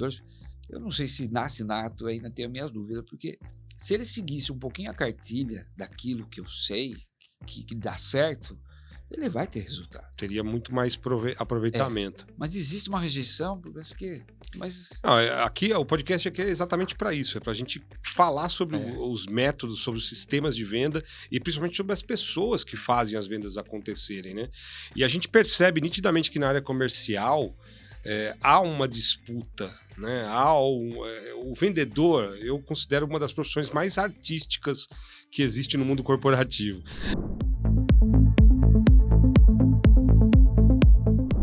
vendedores, eu não sei se nasce nato, ainda tenho minhas dúvidas, porque se ele seguisse um pouquinho a cartilha daquilo que eu sei, que dá certo, ele vai ter resultado. Teria muito mais aproveitamento. Mas existe uma rejeição, parece que... Não, aqui, o podcast aqui é exatamente para isso, é para a gente falar sobre os métodos, sobre os sistemas de venda e principalmente sobre as pessoas que fazem as vendas acontecerem, né? E a gente percebe nitidamente que na área comercial há uma disputa, né? O vendedor, eu considero uma das profissões mais artísticas que existe no mundo corporativo.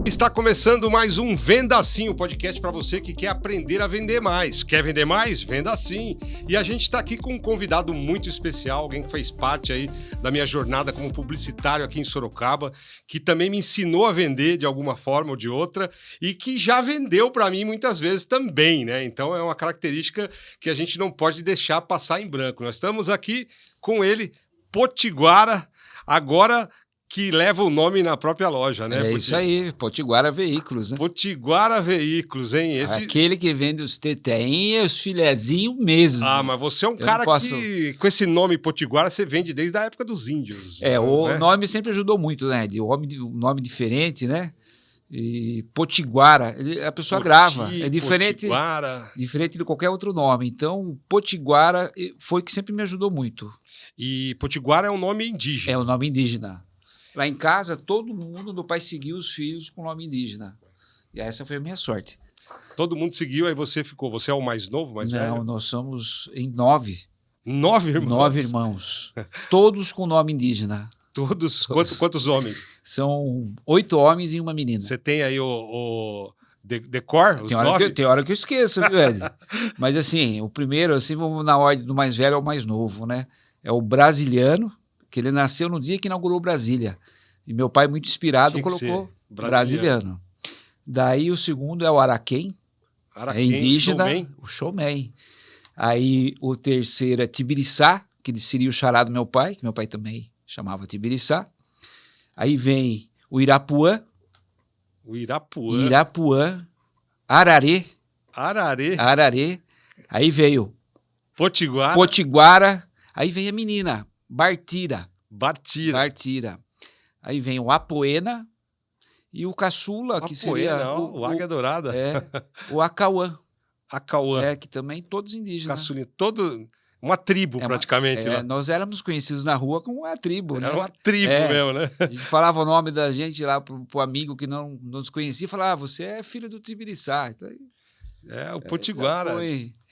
Está começando mais um Venda Assim, o podcast para você que quer aprender a vender mais. Quer vender mais? Venda Assim. E a gente está aqui com um convidado muito especial, alguém que fez parte aí da minha jornada como publicitário aqui em Sorocaba, que também me ensinou a vender de alguma forma ou de outra e que já vendeu para mim muitas vezes também, né? Então é uma característica que a gente não pode deixar passar em branco. Nós estamos aqui com ele, Potiguara, agora que leva o nome na própria loja, né? Isso aí, Potiguara Veículos, né? Potiguara Veículos, hein? Aquele que vende os teteinhos e os filezinhos mesmo. Ah, mas você é um cara que, com esse nome Potiguara, você vende desde a época dos índios. O nome sempre ajudou muito, né? Um nome diferente, né? E Potiguara, a pessoa grava. É diferente de qualquer outro nome. Então, Potiguara foi que sempre me ajudou muito. E Potiguara é um nome indígena. É um nome indígena. Lá em casa, todo mundo, meu pai seguiu os filhos com nome indígena. E essa foi a minha sorte. Todo mundo seguiu, aí você ficou. Você é o mais novo, mais velho? Não, nós somos em 9. 9 irmãos? 9 irmãos. Todos com nome indígena. Todos? Quantos homens? São 8 homens e uma menina. Você tem aí o decor? Tem hora que eu esqueço, viu, Ed? Mas assim, o primeiro, assim, vamos na ordem do mais velho ao mais novo, né? É o Brasiliano, que ele nasceu no dia que inaugurou Brasília. E meu pai, muito inspirado, colocou Brasiliano. Daí o segundo é o Araquém, é indígena, o Showman. Aí o terceiro é Tibiriçá, que seria o xará do meu pai, que meu pai também chamava Tibiriçá. Aí vem o Irapuã. Ararê. Aí veio Potiguara. Aí vem a menina, Bartira. Aí vem o Apoena e o Caçula, que seria o Águia Dourada. O Acauã. Acauã. Que também todos indígenas. Caçulinha, uma tribo praticamente. Né? Nós éramos conhecidos na rua como uma tribo. Era uma tribo mesmo, né? A gente falava o nome da gente lá pro amigo que não nos conhecia, falava, você é filho do Tibiriçá. Então, o Potiguara.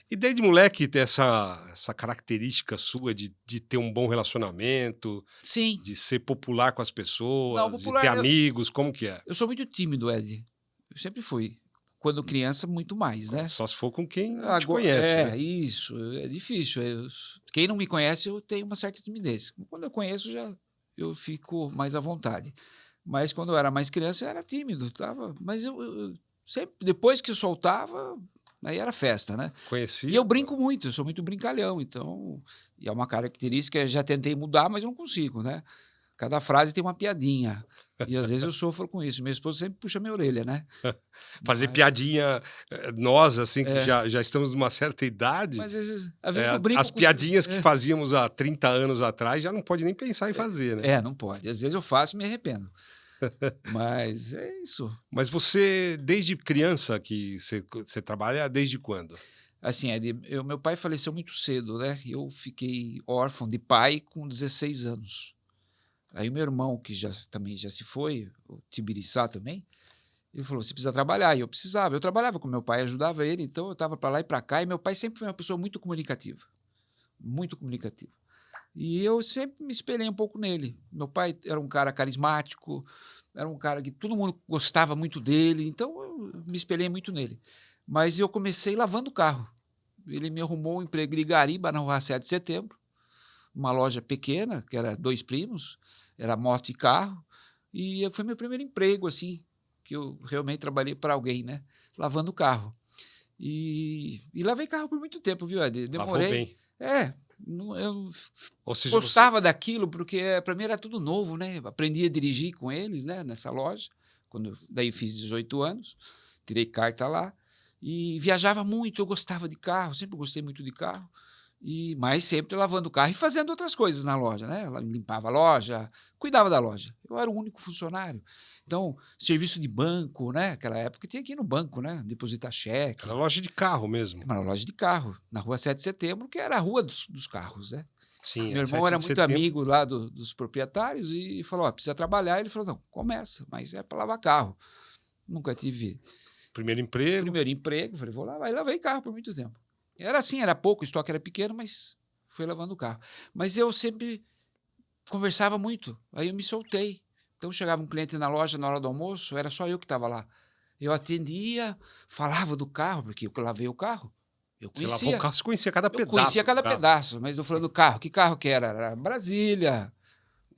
E desde moleque ter essa característica sua de ter um bom relacionamento, sim, de ser popular com as pessoas, de ter amigos, como que é? Eu sou muito tímido, Ed. Eu sempre fui. Quando criança, muito mais, né? Só se for com quem te conhece. Né? Isso. É difícil. Quem não me conhece, eu tenho uma certa timidez. Quando eu conheço, eu fico mais à vontade. Mas quando eu era mais criança, eu era tímido. Mas eu sempre, depois que eu soltava... Aí era festa, né? Conheci. E eu brinco muito, eu sou muito brincalhão, então... E é uma característica, eu já tentei mudar, mas não consigo, né? Cada frase tem uma piadinha. E às vezes eu sofro com isso. Minha esposa sempre puxa minha orelha, né? Fazer piadinha, nós, assim, que já estamos numa certa idade... Mas às vezes eu brinco as piadinhas que fazíamos há 30 anos atrás, já não pode nem pensar em fazer, né? Não pode. Às vezes eu faço e me arrependo. Mas é isso. Mas você, desde criança que você trabalha, desde quando? Assim, meu pai faleceu muito cedo, né? Eu fiquei órfão de pai com 16 anos. Aí o meu irmão, que também já se foi, o Tibiriçá também, ele falou, você precisa trabalhar. E eu precisava. Eu trabalhava com meu pai, ajudava ele, então eu estava para lá e para cá. E meu pai sempre foi uma pessoa muito comunicativa. Muito comunicativa. E eu sempre me espelhei um pouco nele. Meu pai era um cara carismático, era um cara que todo mundo gostava muito dele, então eu me espelhei muito nele. Mas eu comecei lavando carro. Ele me arrumou um emprego em Igariba, na rua 7 de Setembro, uma loja pequena, que era 2 primos, era moto e carro, e foi meu primeiro emprego, assim, que eu realmente trabalhei para alguém, né? Lavando carro. E lavei carro por muito tempo, viu, Ed? Demorei. Lavou bem. Eu gostava daquilo, porque para mim era tudo novo, né? Aprendi a dirigir com eles, né? Nessa loja, daí fiz 18 anos, tirei carta lá, E viajava muito, eu gostava de carro, sempre gostei muito de carro. Mas sempre lavando o carro e fazendo outras coisas na loja, né? Ela limpava a loja, cuidava da loja. Eu era o único funcionário. Então, serviço de banco, né? Aquela época tinha que ir no banco, né? Depositar cheque. Era loja de carro mesmo. Uma loja de carro, na rua 7 de Setembro, que era a rua dos carros, né? Sim, Meu irmão 7 era de muito setembro. amigo lá dos proprietários e falou: ó, precisa trabalhar. Ele falou: não, começa, mas é para lavar carro. Nunca tive Primeiro emprego. primeiro emprego. Falei: vou lavar. E lavei carro por muito tempo. Era assim, era pouco, o estoque era pequeno, mas fui lavando o carro. Mas eu sempre conversava muito, aí eu me soltei. Então chegava um cliente na loja na hora do almoço, era só eu que estava lá. Eu atendia, falava do carro, porque eu lavei o carro. Eu Você lavou conhecia. o carro, você conhecia cada Eu pedaço. conhecia cada do carro. pedaço, mas eu falando do carro. Que carro que era? Era Brasília,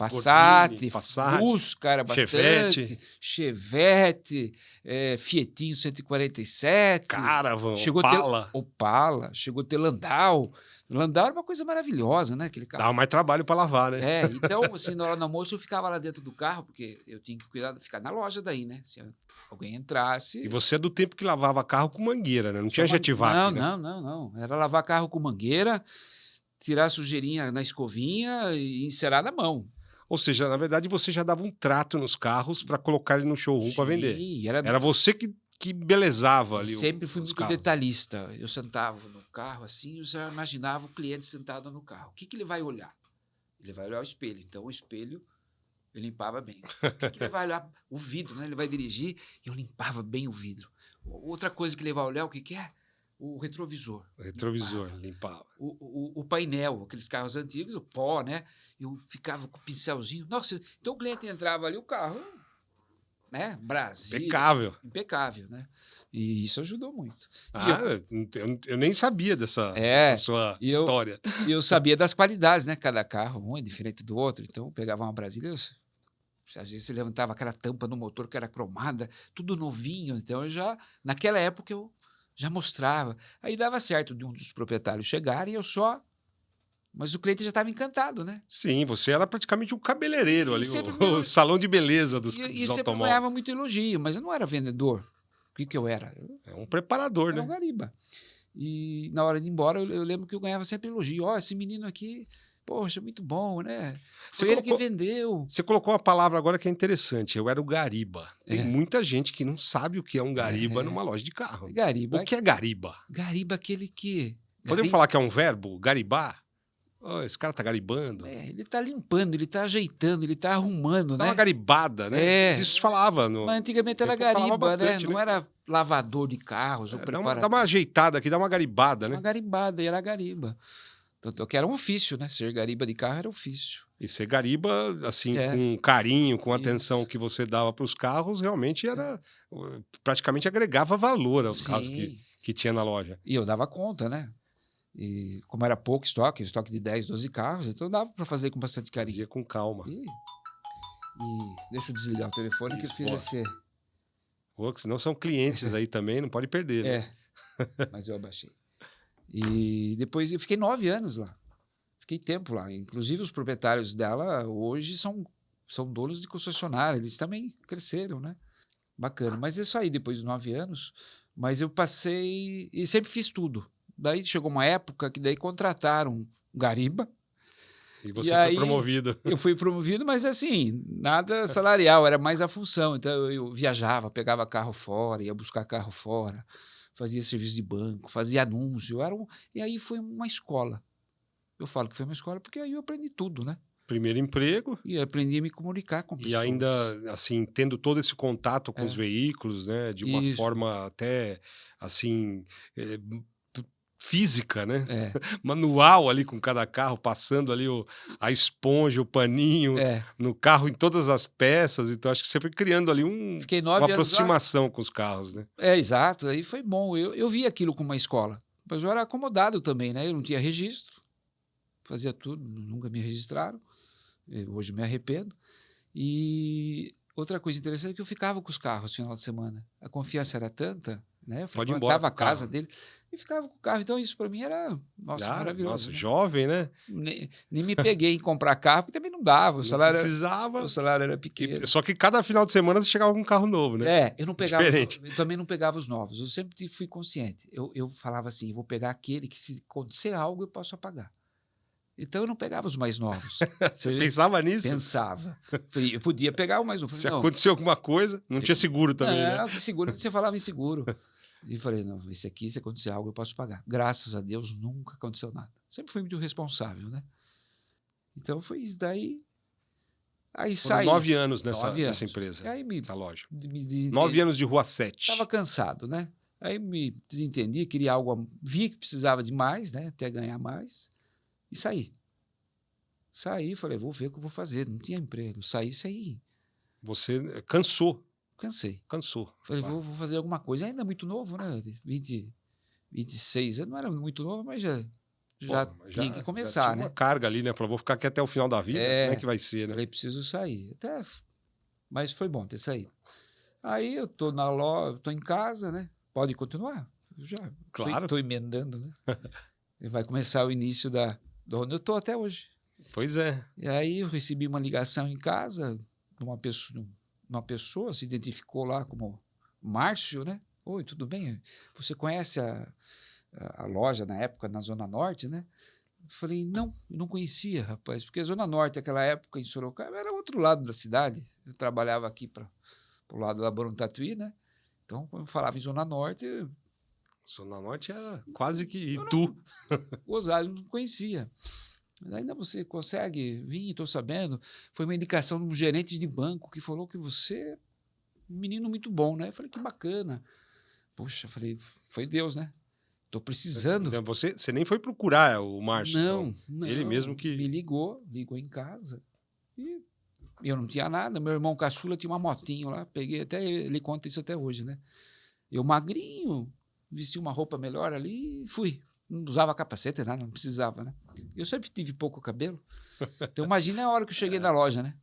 Gordini, Passat, Passat, Fusca era Chevette. bastante, Chevette, Fietinho 147. Caravan, Chegou a ter Opala. Opala, chegou a ter Landau. Landau era uma coisa maravilhosa, né? Aquele carro. Dava mais trabalho para lavar, né? Então, assim, na hora do almoço eu ficava lá dentro do carro, porque eu tinha que cuidar de ficar na loja daí, né? Se alguém entrasse. E você é do tempo que lavava carro com mangueira, né? Não tinha Só uma- Jetvac, né? Não. Era lavar carro com mangueira, tirar a sujeirinha na escovinha e encerar na mão. Ou seja, na verdade, você já dava um trato nos carros para colocar ele no showroom para vender. Sim, Era você que belezava ali sempre fui os muito carros. detalhista. Eu sentava no carro assim, eu já imaginava o cliente sentado no carro. O que ele vai olhar? Ele vai olhar o espelho. Então, o espelho eu limpava bem. O que ele vai olhar? O vidro, né? Ele vai dirigir e eu limpava bem o vidro. Outra coisa que ele vai olhar, o que é? O retrovisor. O retrovisor, limpava. O painel, aqueles carros antigos, o pó, né? Eu ficava com o pincelzinho. Nossa, então o cliente entrava ali, o carro, né? Brasil. Impecável, né? E isso ajudou muito. Eu nem sabia dessa sua história. E eu sabia das qualidades, né? Cada carro, um é diferente do outro. Então, eu pegava uma Brasília, às vezes você levantava aquela tampa no motor que era cromada, tudo novinho. Então, naquela época, eu já mostrava. Aí dava certo de um dos proprietários chegar e eu só... Mas o cliente já estava encantado, né? Sim, você era praticamente um cabeleireiro ali, sempre o salão de beleza dos sempre automóveis. ganhava muito elogio, mas eu não era vendedor. O que eu era? É um preparador, Era né? um gariba. E na hora de ir embora, eu lembro que eu ganhava sempre elogio. Ó, esse menino aqui, poxa, muito bom, né? Foi ele que vendeu. Você colocou uma palavra agora que é interessante. Eu era o gariba. Tem muita gente que não sabe o que é um gariba numa loja de carro. Gariba. O que é gariba? Gariba, aquele que... Podemos falar que é um verbo? Garibar? Oh, esse cara tá garibando. Ele tá limpando, ele tá ajeitando, ele tá arrumando, Dá né? uma garibada, né? Isso falava. Mas antigamente era gariba, bastante, né? Não era lavador de carros ou preparador. Dá uma ajeitada aqui, dá uma garibada, né? Uma garibada, e era gariba. Tanto que era um ofício, né? Ser gariba de carro era ofício. E ser gariba, assim, com carinho, com atenção que você dava para os carros, realmente era... Praticamente agregava valor aos carros que tinha na loja. E eu dava conta, né? E como era pouco estoque de 10, 12 carros, então dava para fazer com bastante carinho. Fazia com calma. E deixa eu desligar o telefone que eu fiz esse... Senão são clientes aí também, não pode perder. Né? Mas eu abaixei. E depois eu fiquei 9 anos lá. Fiquei tempo lá. Inclusive os proprietários dela hoje são donos de concessionária. Eles também cresceram, né? Bacana. Mas isso aí, depois de 9 anos. Mas eu passei e sempre fiz tudo. Daí chegou uma época que daí contrataram um gariba. E você foi promovido. Eu fui promovido, mas assim, nada salarial, era mais a função. Então eu viajava, pegava carro fora, ia buscar carro fora, fazia serviço de banco, fazia anúncio. E aí foi uma escola. Eu falo que foi uma escola porque aí eu aprendi tudo, né? Primeiro emprego. E aprendi a me comunicar com pessoas. E ainda, assim, tendo todo esse contato com os veículos, né? De uma forma até, assim... física, né? Manual ali com cada carro, passando ali a esponja, o paninho no carro, em todas as peças. Então, acho que você foi criando ali uma aproximação com os carros, né? Exato. Aí foi bom. Eu vi aquilo como uma escola. Mas eu era acomodado também, né? Eu não tinha registro. Fazia tudo, nunca me registraram. Hoje me arrependo. E outra coisa interessante é que eu ficava com os carros no final de semana. A confiança era tanta, né? Eu Pode ir embora frequentava com a o carro. casa dele e ficava com o carro. Então, isso para mim era, nossa, maravilhoso. Nossa, Né? jovem, né? Nem me peguei em comprar carro, porque também não dava. Não precisava. O salário era pequeno. Só que cada final de semana você chegava com um carro novo, né? Eu não pegava. Diferente. Eu também não pegava os novos. Eu sempre fui consciente. Eu falava assim: eu vou pegar aquele que, se acontecer algo, eu posso apagar. Então, eu não pegava os mais novos. Você pensava nisso? Pensava. Falei, eu podia pegar o mais novo. Se aconteceu alguma coisa, não tinha seguro também, né? Não, que seguro. Você falava em seguro. E falei, não, esse aqui, se acontecer algo, eu posso pagar. Graças a Deus, nunca aconteceu nada. Sempre fui muito responsável, né? Então, foi isso daí. Aí saí. 9 anos nessa 9 anos. empresa, Aí nessa loja. 9 9 anos de Rua 7. Estava cansado, né? Aí me desentendi, queria algo, vi que precisava de mais, né? Até ganhar mais. E saí. Saí, falei, vou ver o que eu vou fazer. Não tinha emprego. Saí. Você cansou. Cansei. Cansou. Falei, vou fazer alguma coisa. Ainda é muito novo, né? 26 anos, não era muito novo, mas já tinha que começar, já tinha né? uma carga ali, né? Falou, vou ficar aqui até o final da vida. Como é que vai ser, né? Falei, preciso sair. Mas foi bom ter saído. Aí eu tô na loja, tô em casa, né? Pode continuar. Eu já Claro. Tô emendando, né? E vai começar o início de onde eu tô até hoje. Pois é. E aí eu recebi uma ligação em casa de uma pessoa se identificou lá como Márcio, né? Oi, tudo bem? Você conhece a loja na época na Zona Norte, né? Eu falei, não, eu não conhecia, rapaz, porque a Zona Norte, naquela época, em Sorocaba, era outro lado da cidade. Eu trabalhava aqui para o lado da Barão do Tatuí, né? Então, quando eu falava em Zona Norte, Zona Norte era quase que Itu. Gozado, eu não conhecia. Mas ainda você consegue vir, estou sabendo. Foi uma indicação de um gerente de banco que falou que você é um menino muito bom, né? Eu falei, que bacana. Poxa, falei, foi Deus, né? Estou precisando. Então, você nem foi procurar o Márcio. Não, então. não. Ele mesmo que... Me ligou em casa. E eu não tinha nada. Meu irmão caçula tinha uma motinho lá. Peguei até, ele conta isso até hoje, né? Eu magrinho, vesti uma roupa melhor ali e fui. Não usava capacete, nada, não precisava, né? Eu sempre tive pouco cabelo. Então, imagina a hora que eu cheguei na loja, né?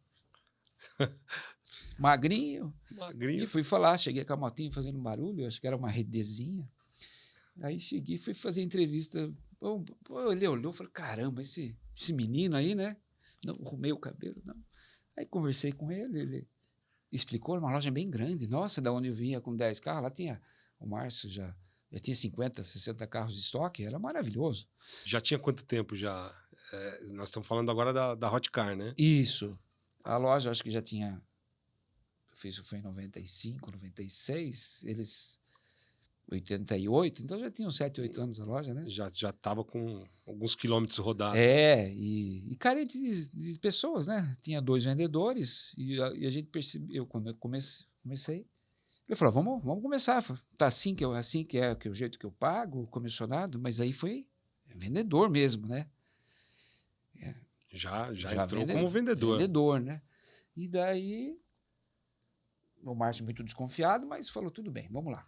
Magrinho. E fui falar, cheguei com a motinha fazendo barulho, acho que era uma redezinha. Aí cheguei, fui fazer entrevista. Ele olhou, falei, caramba, esse menino aí, né? Não arrumei o cabelo, não. Aí conversei com ele explicou, uma loja bem grande. Nossa, da onde eu vinha com 10 carros, lá tinha, o Márcio já tinha 50, 60 carros de estoque, era maravilhoso. Já tinha quanto tempo já? Nós estamos falando agora da Hot Car, né? Isso. A loja, acho que já tinha, foi em 95, 96, eles 88, então já tinham 7, 8 anos a loja, né? Já estava com alguns quilômetros rodados. E carente de pessoas, né? Tinha 2 vendedores e a gente percebeu, quando eu comecei, ele falou, vamos começar. Tá assim que é o jeito que eu pago, comissionado, mas aí foi vendedor mesmo, né? Já entrou como vendedor. Vendedor, né? E daí, o Márcio muito desconfiado, mas falou, tudo bem, vamos lá.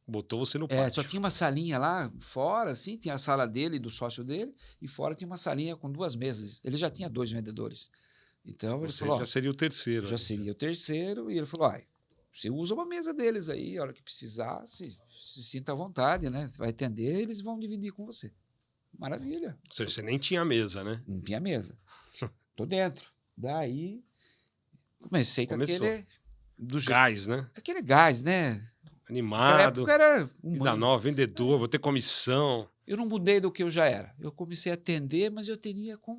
Botou você no pátio. Só tinha uma salinha lá fora, assim, tinha a sala dele e do sócio dele, e fora tinha uma salinha com 2 mesas. Ele já tinha 2 vendedores. Então, ele falou... já seria o terceiro. Já seria o terceiro, e ele falou, você usa uma mesa deles aí, a hora que precisar, se sinta à vontade, né? Você vai atender, eles vão dividir com você. Maravilha. Ou seja, você nem tinha mesa, né? Não tinha mesa. Tô dentro. Daí, comecei com aquele... Gás, né? Aquele gás, né? Animado. Naquela época era vida nova, vendedor, vou ter comissão. Eu não mudei do que eu já era. Eu comecei a atender, mas eu atendia com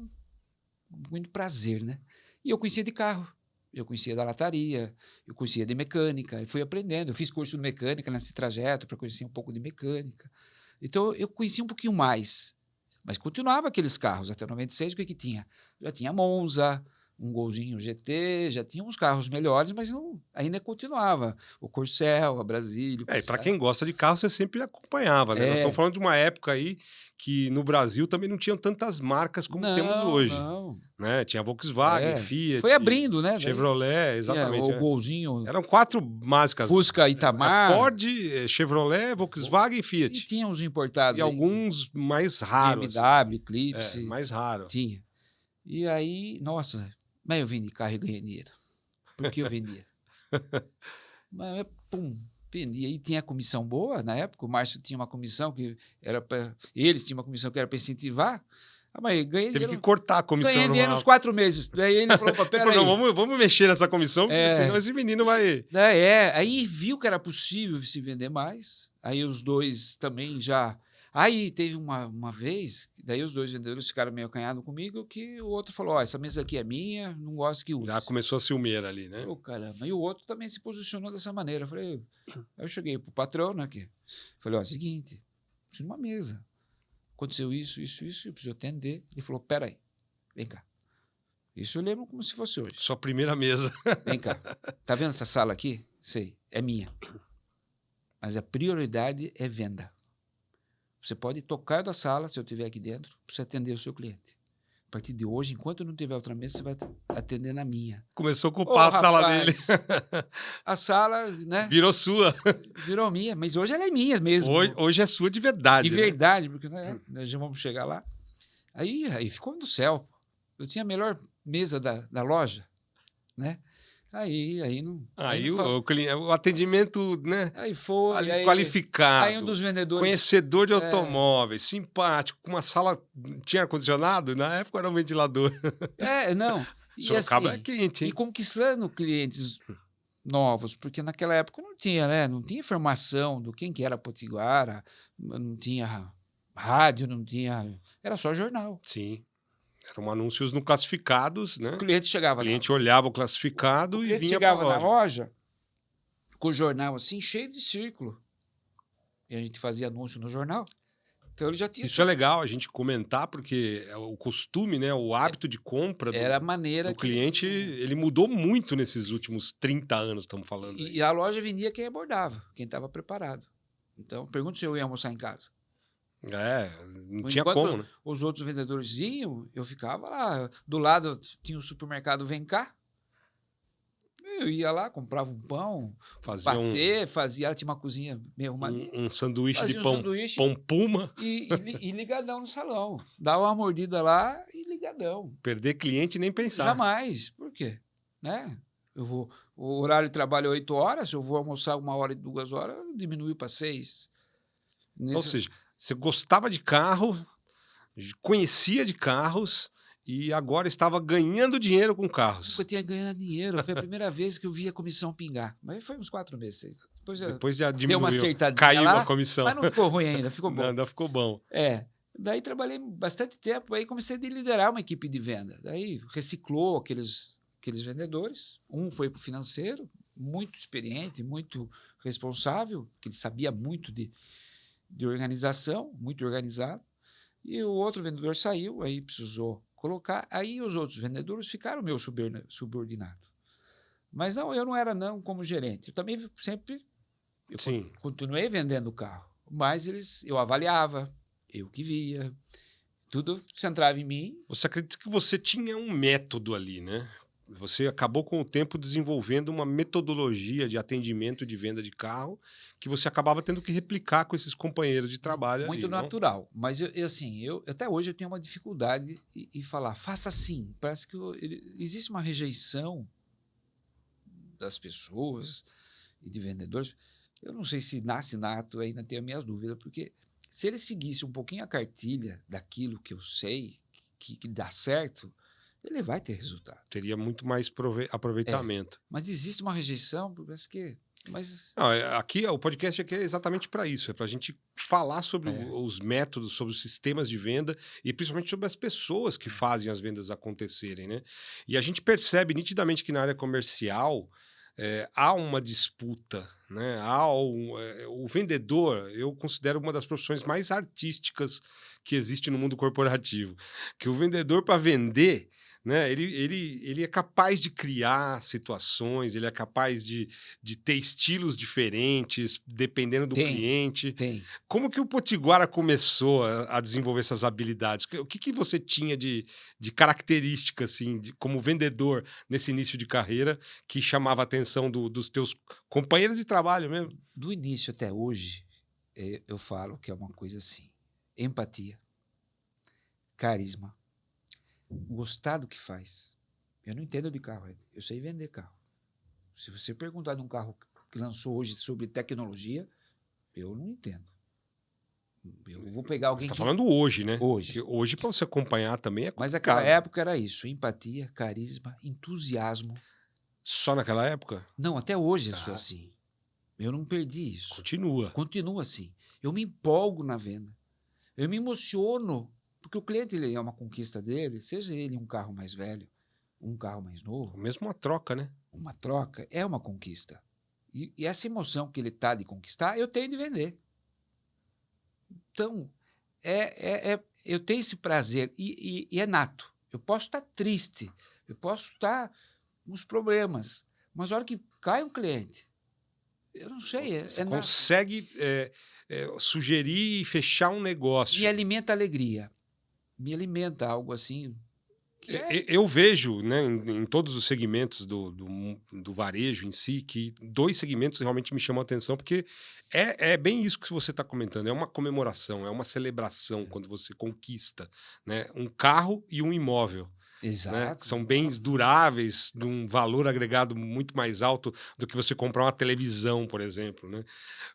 muito prazer, né? E eu conhecia de carro. Eu conhecia da lataria, eu conhecia de mecânica, e fui aprendendo. Eu fiz curso de mecânica nesse trajeto para conhecer um pouco de mecânica. Então, eu conhecia um pouquinho mais. Mas continuava aqueles carros. Até 96, o que tinha? Já tinha Monza, um Golzinho GT, já tinha uns carros melhores, mas ainda continuava. O Corcel, a Brasília. E para quem gosta de carro, você sempre acompanhava, né? Nós estamos falando de uma época aí que no Brasil também não tinham tantas marcas como temos hoje. Não. Né? Tinha Volkswagen, Fiat. Foi abrindo, né? Chevrolet, exatamente. O Golzinho. Eram 4 marcas. Fusca, Itamar. Ford, Chevrolet, Volkswagen e Fiat. E tinha os importados. E alguns mais raros. BMW, Eclipse. Mais raro. Tinha. E aí, nossa... Mas eu vendi carro e ganhei dinheiro. Por que eu vendia? Mas, pum, Dependia. E tinha comissão boa na época. O Márcio tinha uma comissão que era para. Eles tinham uma comissão que era para incentivar. Ah, mas ganhei Teve que dinheiro, cortar a comissão. ganhei dinheiro nos 4 meses. Daí ele falou: Ele pera falou, aí. não, vamos mexer nessa comissão, porque senão esse menino vai... Aí viu que era possível se vender mais. Aí os dois também já. Aí teve uma vez, daí os dois vendedores ficaram meio acanhados comigo, que o outro falou: ó, essa mesa aqui é minha, não gosto que use. Já começou a ciumeira ali, né? Ô, caramba. E o outro também se posicionou dessa maneira. Aí eu cheguei pro patrão, né? Falei: ó, seguinte, preciso de uma mesa. Aconteceu isso, eu preciso atender. Ele falou: peraí, vem cá. Isso eu lembro como se fosse hoje. Sua primeira mesa. Vem cá. Tá vendo essa sala aqui? Sei, é minha. Mas a prioridade é venda. Você pode tocar da sala, se eu estiver aqui dentro, para você atender o seu cliente. A partir de hoje, enquanto não tiver outra mesa, você vai atender na minha. Começou a ocupar a sala dele. A sala, né? Virou sua. Virou minha, mas hoje ela é minha mesmo. Hoje é sua de verdade. De verdade, porque nós já vamos chegar lá. Aí ficou do céu. Eu tinha a melhor mesa da loja, né? Aí não. Aí o atendimento, né? Aí foi. Ali, qualificado. Aí um dos vendedores. Conhecedor de automóveis, simpático, com uma sala. Tinha ar-condicionado? Na época era um ventilador. Não. E Sorocaba é quente, hein? E conquistando clientes novos, porque naquela época não tinha, né? Não tinha informação do quem que era Potiguara, não tinha rádio, não tinha. Era só jornal. Sim. Eram anúncios no classificados, né? O cliente chegava. O cliente olhava o classificado e vinha chegava na loja com o jornal assim, cheio de círculo. E a gente fazia anúncio no jornal. Então ele já tinha. Isso é legal a gente comentar, porque o costume, né? O hábito de compra era a maneira do cliente, ele mudou muito nesses últimos 30 anos, estamos falando. E a loja vendia quem abordava, quem estava preparado. Então, pergunta se eu ia almoçar em casa. Não tinha como, né? Os outros vendedores iam, eu ficava lá. Do lado tinha o supermercado Vem Cá. Eu ia lá, comprava um pão, fazia, tinha uma cozinha meio arrumadinha. Um sanduíche de pão puma. E ligadão no salão. Dava uma mordida lá e ligadão. Perder cliente nem pensar. Jamais. Por quê? Né? O horário de trabalho é 8 horas, se eu vou almoçar 1 hora e 2 horas, diminuiu para 6. Ou seja, você gostava de carro, conhecia de carros e agora estava ganhando dinheiro com carros. Eu tinha ganhado dinheiro. Foi a primeira vez que eu vi a comissão pingar. Mas foi uns 4 meses. Depois já diminuiu. Deu uma acertadinha caiu lá, a comissão. Mas não ficou ruim ainda, ficou bom. Ainda ficou bom. Daí trabalhei bastante tempo, aí comecei a liderar uma equipe de venda. Daí reciclou aqueles vendedores. Um foi para o financeiro, muito experiente, muito responsável, que ele sabia muito de organização, muito organizado. E o outro vendedor saiu, aí precisou colocar. Aí os outros vendedores ficaram meu subordinado. Mas não, eu não era como gerente. Eu também sempre continuei vendendo o carro. Mas eu avaliava, eu que via, tudo centrava em mim. Você acredita que você tinha um método ali, né? Você acabou com o tempo desenvolvendo uma metodologia de atendimento de venda de carro que você acabava tendo que replicar com esses companheiros de trabalho. Muito ali, natural. Não? Mas eu até hoje eu tenho uma dificuldade em falar, faça assim. Parece que existe uma rejeição das pessoas e de vendedores. Eu não sei se nasce nato, ainda tenho minhas dúvidas, porque se ele seguisse um pouquinho a cartilha daquilo que eu sei que dá certo, ele vai ter resultado. Teria muito mais aproveitamento. Mas existe uma rejeição, parece que... O podcast aqui é exatamente para isso, é para a gente falar sobre os métodos, sobre os sistemas de venda e principalmente sobre as pessoas que fazem as vendas acontecerem, né? E a gente percebe nitidamente que na área comercial há uma disputa, né? O vendedor, eu considero uma das profissões mais artísticas que existe no mundo corporativo, que o vendedor, para vender, né? Ele é capaz de criar situações, ele é capaz de ter estilos diferentes, dependendo do cliente. Tem. Como que o Potiguara começou a desenvolver essas habilidades? O que você tinha de característica, assim, como vendedor nesse início de carreira, que chamava a atenção dos teus companheiros de trabalho mesmo? Do início até hoje, eu falo que é uma coisa assim: empatia, carisma, gostar do que faz. Eu não entendo de carro, eu sei vender carro. Se você perguntar de um carro que lançou hoje sobre tecnologia, eu não entendo. Eu vou pegar Você alguém está que... falando hoje, né? Hoje. Porque hoje, para você acompanhar também é Mas naquela complicado. época era isso, empatia, carisma, entusiasmo. Só naquela época? Não, até hoje eu sou Ah. assim. Eu não perdi isso. Continua. Continua assim. Eu me empolgo na venda. Eu me emociono, porque o cliente ele é uma conquista dele, seja ele um carro mais velho, um carro mais novo, Mesmo uma troca, né? uma troca é uma conquista. E essa emoção que ele está de conquistar, eu tenho de vender. Então, eu tenho esse prazer e é nato. Eu posso estar triste, eu posso estar com os problemas, mas a hora que cai um cliente, eu não sei, Você nato. consegue sugerir e fechar um negócio. Me alimenta alegria, me alimenta algo assim. Eu vejo, né, em todos os segmentos do varejo em si, que 2 segmentos realmente me chamam a atenção, porque é bem isso que você está comentando, é uma comemoração, é uma celebração quando você conquista, né, um carro e um imóvel. Né? Que são bens duráveis, de um valor agregado muito mais alto do que você comprar uma televisão, por exemplo. Né?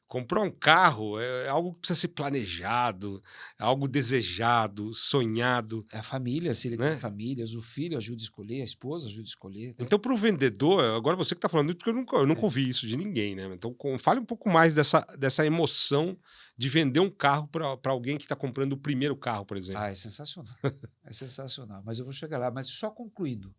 Comprar um carro é algo que precisa ser planejado, é algo desejado, sonhado. A família, se ele né? tem famílias, o filho ajuda a escolher, a esposa ajuda a escolher. Né? Então, para o vendedor, agora você que está falando isso, porque eu nunca ouvi isso de ninguém. Né? Então, fale um pouco mais dessa emoção de vender um carro para alguém que está comprando o primeiro carro, por exemplo. É sensacional. É sensacional. Mas eu vou chegar lá. Mas só concluindo,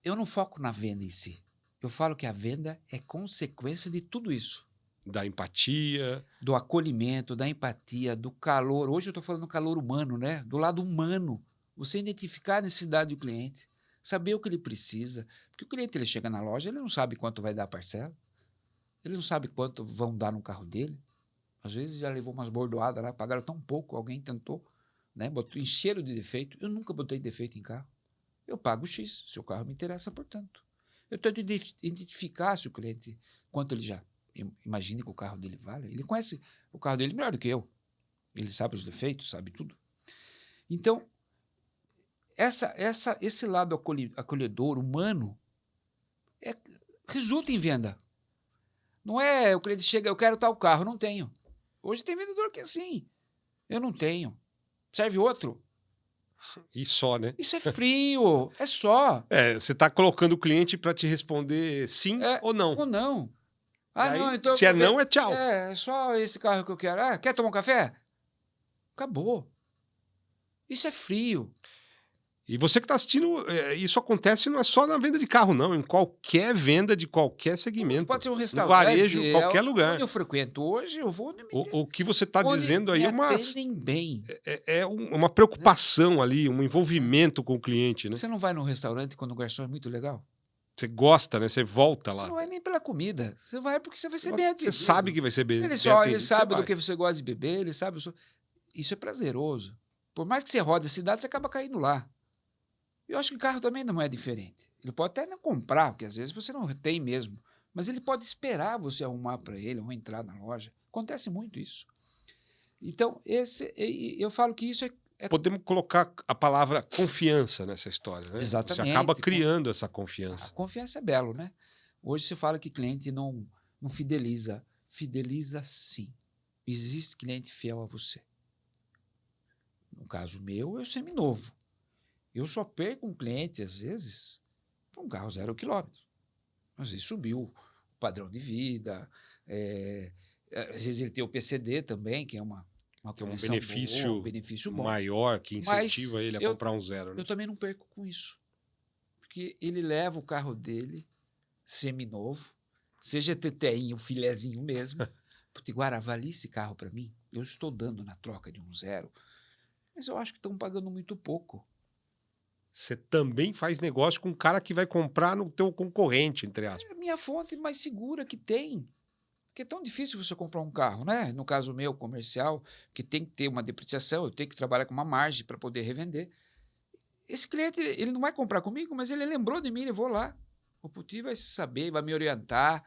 eu não foco na venda em si. Eu falo que a venda é consequência de tudo isso. Da empatia. Do acolhimento, da empatia, do calor. Hoje eu estou falando do calor humano, né? Do lado humano. Você identificar a necessidade do cliente, saber o que ele precisa. Porque o cliente ele chega na loja, ele não sabe quanto vai dar a parcela. Ele não sabe quanto vão dar no carro dele. Às vezes já levou umas bordoadas lá, pagaram tão pouco, alguém tentou, né? Encheram de defeito. Eu nunca botei defeito em carro. Eu pago X, se o carro me interessa, portanto. Eu tento identificar se o cliente, quanto ele já imagina que o carro dele vale. Ele conhece o carro dele melhor do que eu. Ele sabe os defeitos, sabe tudo. Então, esse lado acolhedor, humano, resulta em venda. Não é o cliente chega, eu quero tal carro, não tenho. Hoje tem vendedor que é assim. Eu não tenho. Serve outro. E só, né? Isso é frio, é só. Você está colocando o cliente para te responder sim ou não. Ou não. Aí, não, então. Se é não, é tchau. É só esse carro que eu quero. Quer tomar um café? Acabou. Isso é frio. E você que está assistindo, isso acontece não é só na venda de carro, não. Em qualquer venda de qualquer segmento. Pode ser um restaurante. No varejo, qualquer lugar. Onde eu frequento hoje, eu vou... O que você está dizendo aí bem. É uma preocupação ali, um envolvimento com o cliente. Né? Você não vai num restaurante quando o garçom é muito legal? Você gosta, né? Você volta lá. Você não vai nem pela comida. Você vai porque você vai ser bem atendido. Você sabe que vai ser bem atendido. Ele sabe do que você gosta de beber, ele sabe... Isso é prazeroso. Por mais que você rode a cidade, você acaba caindo lá. Eu acho que o carro também não é diferente. Ele pode até não comprar, porque às vezes você não tem mesmo. Mas ele pode esperar você arrumar para ele, ou entrar na loja. Acontece muito isso. Então, eu falo que isso é... Podemos colocar a palavra confiança nessa história, né? Exatamente. Você acaba criando essa confiança. A confiança é belo, né? Hoje você fala que cliente não fideliza. Fideliza sim. Existe cliente fiel a você. No caso meu, eu seminovo. Eu só perco um cliente, às vezes, para um carro 0 quilômetro. Às vezes subiu o padrão de vida, às vezes ele tem o PCD também, que é uma tem um benefício, boa, um benefício bom. Maior que incentiva ele a comprar um 0. Né? Eu também não perco com isso. Porque ele leva o carro dele, seminovo, seja TTI, um filezinho mesmo. Porque, Guara, avalie esse carro para mim. Eu estou dando na troca de um 0. Mas eu acho que estão pagando muito pouco. Você também faz negócio com o cara que vai comprar no teu concorrente, entre aspas. É a minha fonte mais segura que tem. Porque é tão difícil você comprar um carro, né? No caso meu, comercial, que tem que ter uma depreciação, eu tenho que trabalhar com uma margem para poder revender. Esse cliente, ele não vai comprar comigo, mas ele lembrou de mim, eu vou lá. O Puti vai saber, vai me orientar.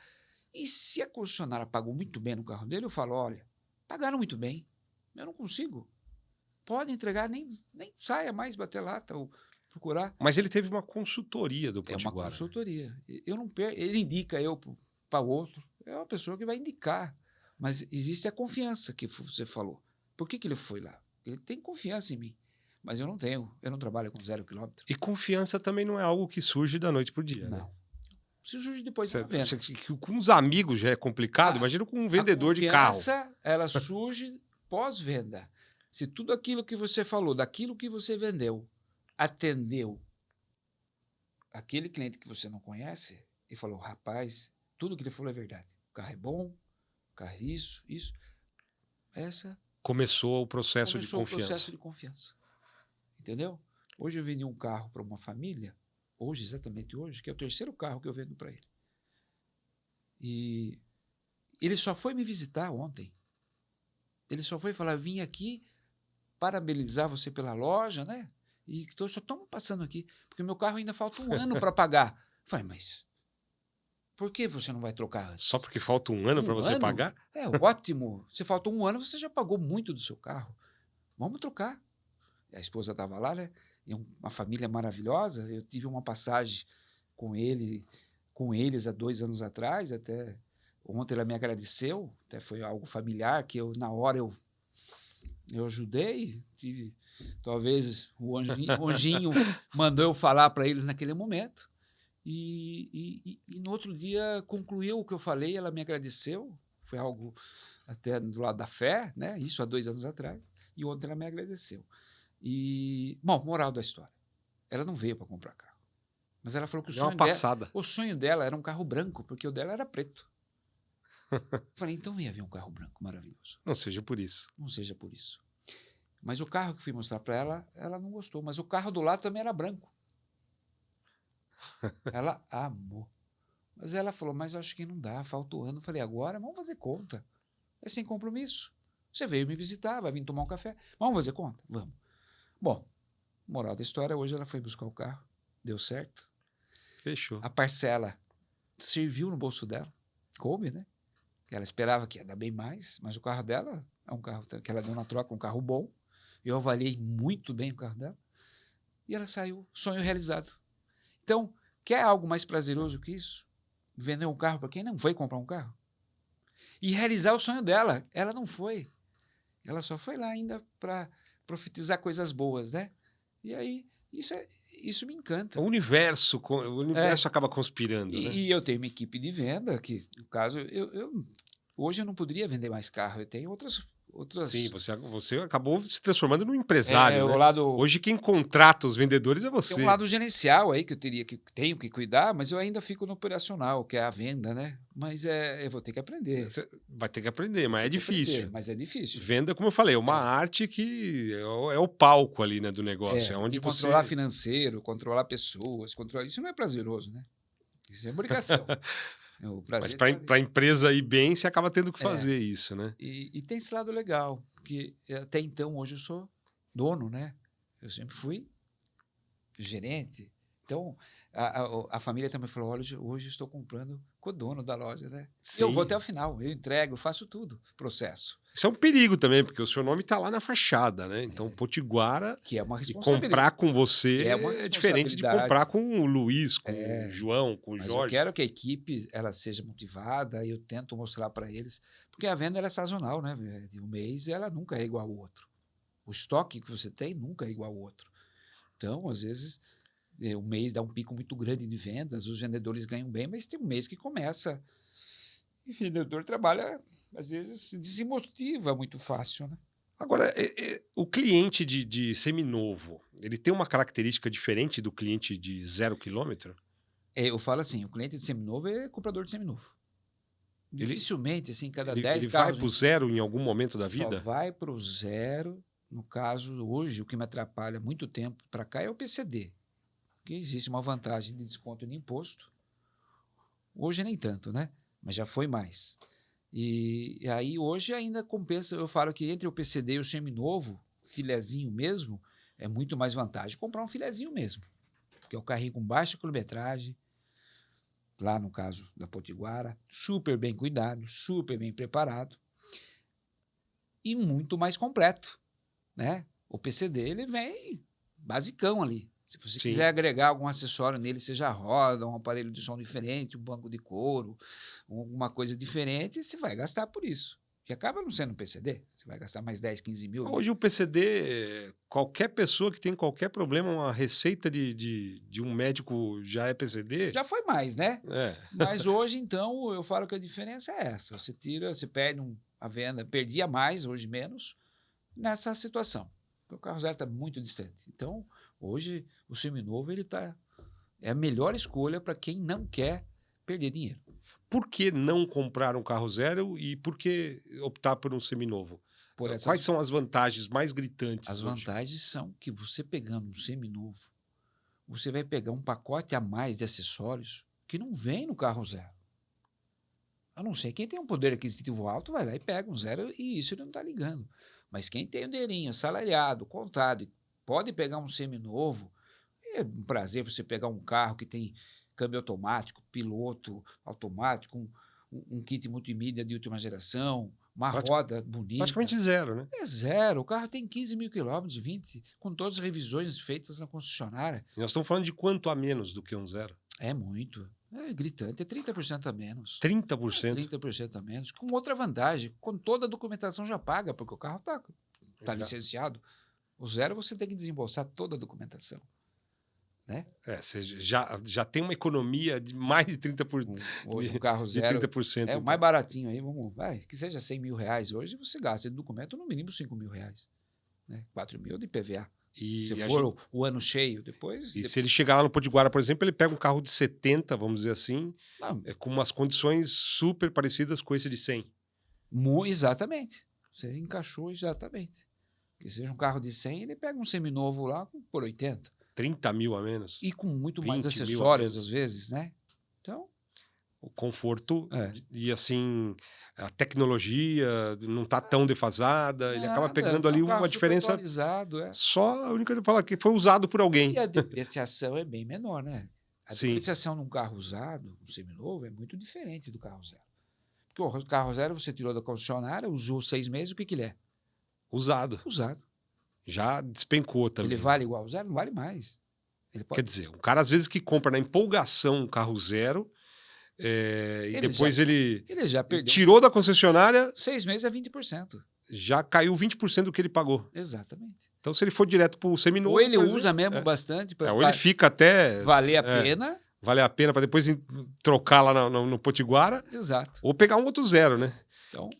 E se a concessionária pagou muito bem no carro dele, eu falo, olha, pagaram muito bem, eu não consigo. Pode entregar, nem saia mais bater lata ou procurar. Mas ele teve uma consultoria do Potiguara. É uma consultoria. Eu não perco, ele indica eu para outro. é uma pessoa que vai indicar. Mas existe a confiança que você falou. Por que ele foi lá? Ele tem confiança em mim. Mas eu não tenho. Eu não trabalho com 0 quilômetro. E confiança também não é algo que surge da noite pro dia, né? Não. Se surge depois de Você, uma venda. que com os amigos já é complicado, Ah, imagina com um vendedor de carro. A confiança, ela surge pós-venda. Se tudo aquilo que você falou, daquilo que você vendeu, atendeu aquele cliente que você não conhece e falou, rapaz, tudo que ele falou é verdade. O carro é bom, o carro é isso. Essa Começou o processo começou de o confiança. processo de confiança. Entendeu? Hoje eu vendi um carro para uma família, exatamente hoje, que é o 3º carro que eu vendo para ele. E ele só foi me visitar ontem. Ele só foi falar, vim aqui parabenizar você pela loja, né? E só estamos passando aqui, porque meu carro ainda falta um ano para pagar. Eu falei, mas por que você não vai trocar antes? Só porque falta um ano para você pagar? É ótimo. Se faltou um ano, você já pagou muito do seu carro. Vamos trocar. A esposa estava lá, né? E uma família maravilhosa. Eu tive uma passagem com eles há 2 anos atrás. Até ontem ela me agradeceu. Até foi algo familiar que na hora eu ajudei. Talvez o anjinho mandou eu falar para eles naquele momento. E no outro dia concluiu o que eu falei. Ela me agradeceu. Foi algo até do lado da fé, né? Isso há 2 anos atrás. E ontem ela me agradeceu. Bom, moral da história. Ela não veio para comprar carro. Mas ela falou que o sonho dela era um carro branco, porque o dela era preto. Eu falei, então venha ver um carro branco maravilhoso. Não seja por isso. Não seja por isso. Mas o carro que fui mostrar para ela, ela não gostou. Mas o carro do lado também era branco. Ela amou. Mas ela falou, mas acho que não dá, falta o ano. Eu falei, agora vamos fazer conta. É sem compromisso. Você veio me visitar, vai vir tomar um café. Vamos fazer conta? Vamos. Bom, moral da história, hoje ela foi buscar o carro, deu certo. Fechou. A parcela serviu no bolso dela, coube, né? Ela esperava que ia dar bem mais, mas o carro dela é um carro que ela deu na troca, um carro bom. Eu avaliei muito bem o carro dela. E ela saiu, sonho realizado. Então, quer algo mais prazeroso que isso? Vender um carro para quem não foi comprar um carro? E realizar o sonho dela. Ela não foi. Ela só foi lá ainda para profetizar coisas boas, né? E aí, isso me encanta. O universo acaba conspirando, né? E eu tenho uma equipe de venda que, no caso, hoje eu não poderia vender mais carro. Eu tenho outras... Sim, você acabou se transformando num empresário, né? Hoje quem contrata os vendedores é você. Tem um lado gerencial aí que tenho que cuidar, mas eu ainda fico no operacional, que é a venda, né? Mas eu vou ter que aprender. Você vai ter que aprender, mas é difícil. Mas é difícil. Venda, como eu falei, é uma arte que é o palco ali, né, do negócio. É onde controlar financeiro, controlar pessoas, isso não é prazeroso, né? Isso é obrigação. Mas para a empresa ir bem, você acaba tendo que fazer isso, né? E tem esse lado legal, porque até então, hoje eu sou dono, né? Eu sempre fui gerente. Então, a família também falou, olha, hoje eu estou comprando com o dono da loja, né? Sim. Eu vou até o final, eu entrego, eu faço tudo, processo. Isso é um perigo também, porque o seu nome está lá na fachada, né? Então, Potiguara, que é uma responsabilidade. E comprar com você é diferente de comprar com o Luiz, com o João, com o Jorge. Eu quero que a equipe ela seja motivada, eu tento mostrar para eles, porque a venda ela é sazonal, né? De um mês ela nunca é igual ao outro. O estoque que você tem nunca é igual ao outro. Então, às vezes, um mês dá um pico muito grande de vendas, os vendedores ganham bem, mas tem um mês que começa... E o vendedor trabalha, às vezes, se desmotiva muito fácil, né? Agora, o cliente de seminovo, ele tem uma característica diferente do cliente de 0 quilômetro? Eu falo assim, o cliente de seminovo é comprador de seminovo. Dificilmente, assim, cada 10 ele carros... Ele vai para o zero em algum momento da vida? Só vai para o zero. No caso, hoje, o que me atrapalha muito tempo para cá é o PCD. Porque existe uma vantagem de desconto de imposto. Hoje nem tanto, né? Mas já foi mais. E aí hoje ainda compensa, eu falo que entre o PCD e o seminovo, filezinho mesmo, é muito mais vantagem comprar um filezinho mesmo, que é o carrinho com baixa quilometragem, lá no caso da Potiguara, super bem cuidado, super bem preparado e muito mais completo, né? O PCD ele vem basicão ali, Se você Sim. quiser agregar algum acessório nele, seja roda, um aparelho de som diferente, um banco de couro, alguma coisa diferente, você vai gastar por isso. Que acaba não sendo um PCD. Você vai gastar mais 10, 15 mil. Hoje o PCD, qualquer pessoa que tem qualquer problema, uma receita de um médico já é PCD? Já foi mais, né? É. Mas hoje, então, eu falo que a diferença é essa. Você tira, você perde a venda, perdia mais, hoje menos, nessa situação. Porque o carro zero está muito distante. Então, hoje, o seminovo é a melhor escolha para quem não quer perder dinheiro. Por que não comprar um carro zero e por que optar por um seminovo? Quais são as vantagens mais gritantes? As hoje? vantagens são que você pegando um seminovo, você vai pegar um pacote a mais de acessórios que não vem no carro zero. A não ser quem tem um poder aquisitivo alto, vai lá e pega um zero e isso ele não está ligando. Mas quem tem um dinheirinho assalariado, contado, e pode pegar um seminovo, é um prazer você pegar um carro que tem câmbio automático, piloto automático, um kit multimídia de última geração, uma roda bonita. Praticamente zero, né? É zero. O carro tem 15 mil quilômetros, 20, com todas as revisões feitas na concessionária. E nós estamos falando de quanto a menos do que um zero? É muito. É gritante, é 30% a menos. 30%? 30% a menos. Com outra vantagem, com toda a documentação já paga, porque o carro está licenciado. O zero você tem que desembolsar toda a documentação. Né? Você já tem uma economia de mais de 30%. Hoje o carro zero 30%, é o mais baratinho aí, que seja 100 mil reais hoje, você gasta de documento no mínimo 5 mil reais. Né? 4 mil de PVA. Se for o ano cheio, depois... Se ele chegar lá no Potiguara, por exemplo, ele pega um carro de 70, vamos dizer assim, com umas condições super parecidas com esse de 100. Exatamente. Você encaixou exatamente. Que seja um carro de 100, ele pega um seminovo lá por 80. 30 mil a menos. E com muito mais acessórios, às vezes, né? Então... O conforto e, assim, a tecnologia não está tão defasada, ele acaba pegando ali uma diferença... Só a única coisa que fala que foi usado por alguém. E a depreciação é bem menor, né? A depreciação num carro usado, um seminovo, é muito diferente do carro zero. Porque o carro zero você tirou da concessionária, usou 6 meses, o que ele é? Usado. Já despencou também. Ele vale igual ao zero? Não vale mais. Quer dizer, o cara às vezes que compra na empolgação um carro zero e depois ele já perdeu. Tirou da concessionária... 6 meses é 20%. Já caiu 20% do que ele pagou. Exatamente. Então se ele for direto para o seminovo... Ou ele usa mesmo bastante. Ou ele fica até... Valer a pena. Valer a pena para depois trocar lá no Potiguara. Exato. Ou pegar um outro zero, né? Então,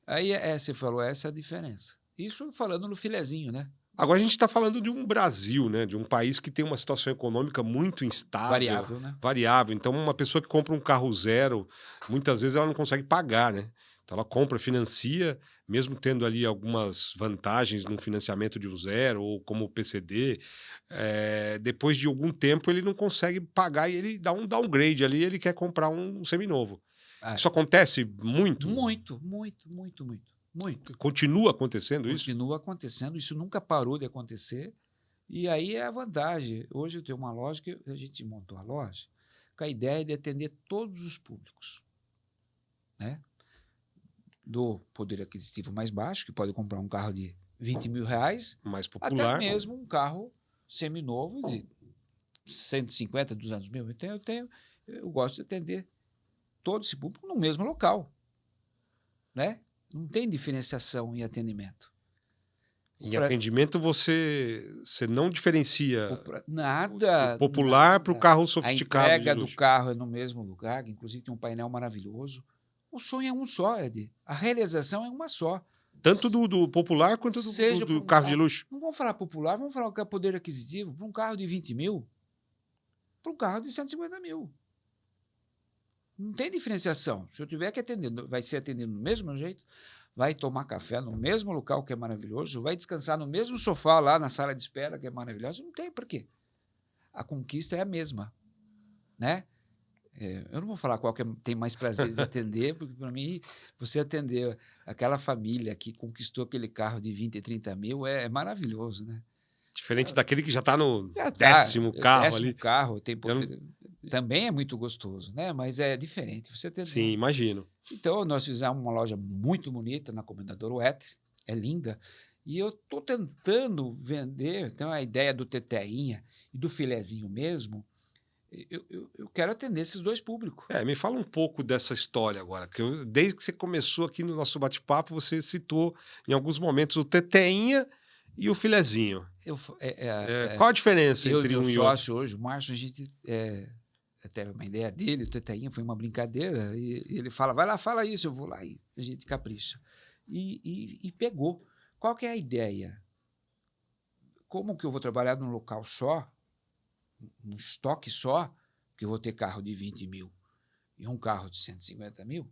aí você falou, essa é a diferença. Isso falando no filezinho, né? Agora a gente está falando de um Brasil, né? De um país que tem uma situação econômica muito instável. Variável, né? Variável. Então, uma pessoa que compra um carro zero, muitas vezes ela não consegue pagar, né? Então, ela compra, financia, mesmo tendo ali algumas vantagens no financiamento de um zero, ou como o PCD. Depois de algum tempo, ele não consegue pagar e ele dá um downgrade ali, ele quer comprar um seminovo. Isso acontece muito? Muito. Continua acontecendo isso? Continua acontecendo, isso nunca parou de acontecer. E aí é a vantagem. Hoje eu tenho uma loja, que a gente montou a loja com a ideia de atender todos os públicos. Né? Do poder aquisitivo mais baixo, que pode comprar um carro de 20 mil reais, mais popular, até mesmo um carro seminovo de 150, 200 mil. Eu gosto de atender todo esse público no mesmo local. Né? Não tem diferenciação em atendimento. Em atendimento você não diferencia nada, o popular para o carro sofisticado. A entrega do carro é no mesmo lugar, que inclusive tem um painel maravilhoso. O sonho é um só, Ed. A realização é uma só. Tanto do popular quanto do carro de luxo. Não vamos falar popular, vamos falar o que é poder aquisitivo. Para um carro de 20 mil, para um carro de 150 mil. Não tem diferenciação. Se eu tiver que atender, vai ser atendido do mesmo jeito, vai tomar café no mesmo local, que é maravilhoso, vai descansar no mesmo sofá lá na sala de espera, que é maravilhoso. Não tem por quê. A conquista é a mesma. Né? Eu não vou falar qual que tem mais prazer de atender, porque para mim, você atender aquela família que conquistou aquele carro de 20, 30 mil é maravilhoso. Né? Diferente daquele que já está no décimo carro ali. Carro, tem também é muito gostoso, né? Mas é diferente. Você tem... Sim, imagino. Então, nós fizemos uma loja muito bonita na Comendador Oeste, é linda, E eu estou tentando vender, então a ideia do teteinha e do filezinho mesmo, eu quero atender esses dois públicos. Me fala um pouco dessa história agora, que desde que você começou aqui no nosso bate-papo, você citou em alguns momentos o teteinha e o filezinho. Qual a diferença Eu entre e meu um e outro? sócio hoje, o Márcio, a gente até uma ideia dele, o teteinha foi uma brincadeira, e ele fala, vai lá, fala isso, eu vou lá e a gente capricha. E pegou. Qual que é a ideia? Como que eu vou trabalhar num local só, num estoque só, que eu vou ter carro de 20 mil e um carro de 150 mil,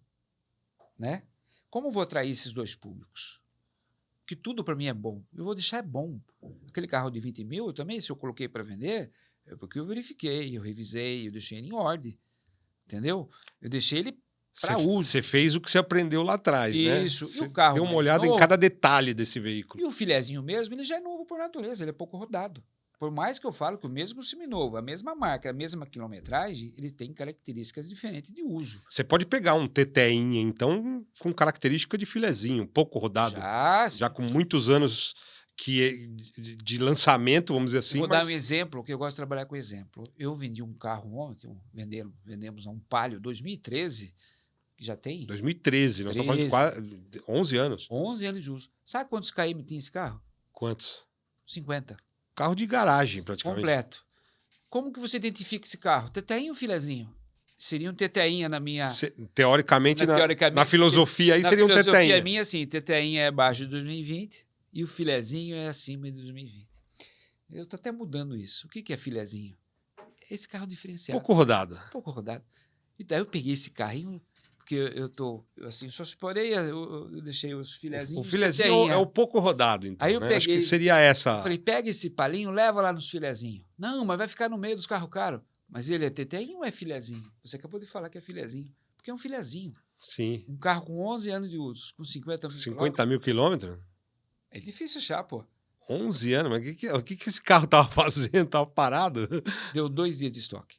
né? Como eu vou atrair esses dois públicos? Que tudo para mim é bom. Eu vou deixar bom. Aquele carro de 20 mil, eu também, se eu coloquei para vender, é porque eu verifiquei, eu revisei, eu deixei ele em ordem, entendeu? Eu deixei ele para uso. Você fez o que você aprendeu lá atrás, né? Isso. Você E o carro deu uma mais olhada em novo, cada detalhe desse veículo. e o filezinho mesmo, ele já é novo por natureza, ele é pouco rodado. Por mais que eu falo que o mesmo seminovo, a mesma marca, a mesma quilometragem, ele tem características diferentes de uso. Você pode pegar um teteinha, então, com característica de filezinho, pouco rodado, já com muitos anos de lançamento, vamos dizer assim. Vou dar um exemplo, que eu gosto de trabalhar com exemplo. Eu vendi um carro ontem, vendemos um Palio 2013, que já tem 2013, nós estamos falando de quase 11 anos. 11 anos de uso. Sabe quantos km tem esse carro? Quantos? 50. Carro de garagem, praticamente. Completo. Como que você identifica esse carro? Teteinho ou filezinho? Seria um teteinha na minha... Teoricamente, na filosofia aí seria um teteinha. Na filosofia minha, assim, teteinha é abaixo de 2020 e o filezinho é acima de 2020. Eu estou até mudando isso. O que é filezinho? Esse carro diferenciado. Pouco rodado. Pouco rodado. E daí eu peguei esse carrinho, porque eu tô, assim, só separei, eu deixei os filezinhos. O filezinho é o pouco rodado, então. Aí eu peguei, acho que seria essa. Eu falei, pega esse palinho, leva lá nos filezinhos. Não, mas vai ficar no meio dos carros caros. Mas ele é teteinho ou é filezinho? Você acabou de falar que é filezinho. Porque é um filezinho. Sim. Um carro com 11 anos de uso, com 50 mil 50 mil quilômetros? É difícil achar, pô. 11 anos? Mas o que esse carro tava fazendo? Tava parado? Deu 2 dias de estoque.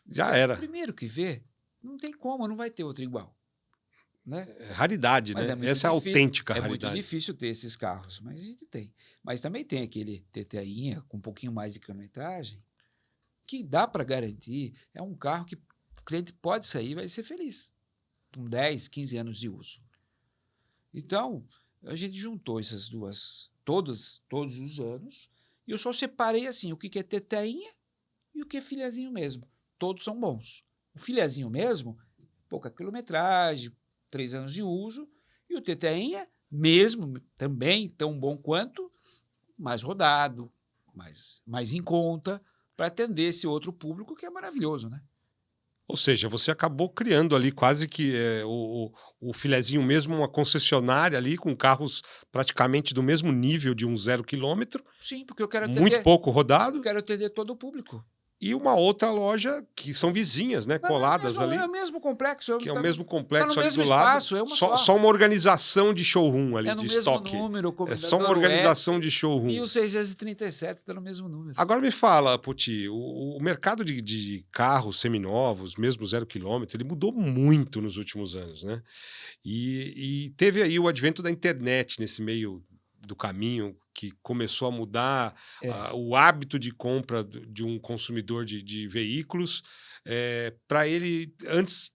Já era. Primeiro que vê, não tem como, não vai ter outro igual. Né? É raridade, mas né? Essa é a autêntica raridade. É muito difícil ter esses carros, mas a gente tem. Mas também tem aquele TTAinha com um pouquinho mais de quilometragem, que dá para garantir. É um carro que o cliente pode sair e vai ser feliz, com 10, 15 anos de uso. Então, a gente juntou essas duas, todos os anos, e eu só separei assim, o que é TTAinha e o que é filezinho mesmo. Todos são bons. O filezinho mesmo, pouca quilometragem, 3 anos de uso, e o teteinha, mesmo também tão bom quanto, mais rodado, mais em conta, para atender esse outro público que é maravilhoso, né? Ou seja, você acabou criando ali quase que o filezinho mesmo, uma concessionária ali com carros praticamente do mesmo nível de um 0 quilômetro. Sim, porque eu quero atender... Muito pouco rodado. Eu quero atender todo o público. E uma outra loja que são vizinhas, né? Coladas ali. É o mesmo complexo. Que é o mesmo complexo ali do espaço, lado. É uma só uma organização de showroom ali, de estoque. É no mesmo número. É só uma organização de showroom. E o 637 está no mesmo número. Agora me fala, Poti, o mercado de carros seminovos, mesmo 0 quilômetro, ele mudou muito nos últimos anos, né? E teve aí o advento da internet nesse meio do caminho, que começou a mudar o hábito de compra de um consumidor de veículos. Para ele, antes,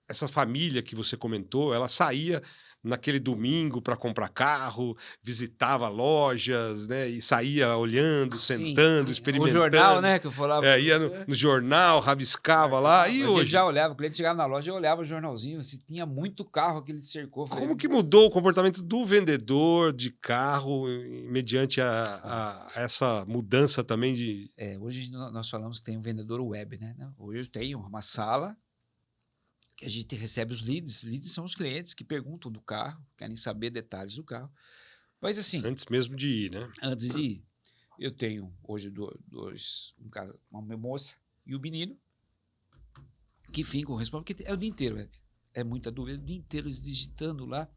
essa família que você comentou, ela saía naquele domingo para comprar carro, visitava lojas, né, e saía olhando, sentando, experimentando. O jornal, né, que eu falava. Ia no jornal, rabiscava lá. E hoje? Já olhava, o cliente chegava na loja e olhava o jornalzinho, se tinha muito carro que ele cercou. Como que mudou o comportamento do vendedor de carro mediante essa mudança também de... Hoje nós falamos que tem um vendedor web, né? Hoje eu tenho uma sala que a gente recebe os leads. Leads são os clientes que perguntam do carro, querem saber detalhes do carro. Mas assim... Antes mesmo de ir, né? Antes de ir. Eu tenho hoje uma moça e o menino que ficam respondendo, porque é o dia inteiro, Ed. É muita dúvida, o dia inteiro eles digitando lá.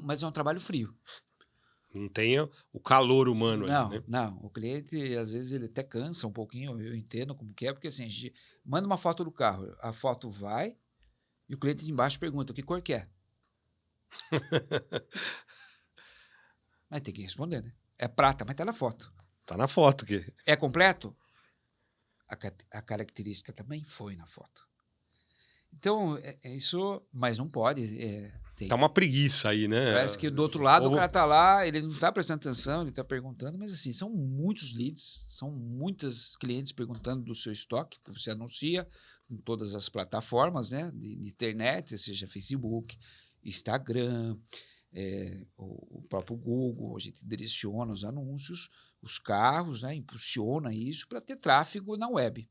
Mas é um trabalho frio. Não tem o calor humano ali, né? Não. O cliente, às vezes, ele até cansa um pouquinho, eu entendo como que é, porque assim, a gente manda uma foto do carro, a foto vai e o cliente de embaixo pergunta, que cor que é? Mas tem que responder, né? É prata, mas tá na foto. Tá na foto aqui. É completo? A característica também foi na foto. Então, é isso, mas não pode. Tem. Tá uma preguiça aí, né? Parece que do outro lado o cara tá lá, ele não tá prestando atenção, ele tá perguntando, mas assim, são muitos leads, são muitos clientes perguntando do seu estoque, você anuncia em todas as plataformas, né, de internet, seja Facebook, Instagram, o próprio Google, a gente direciona os anúncios, os carros, né, impulsiona isso para ter tráfego na web.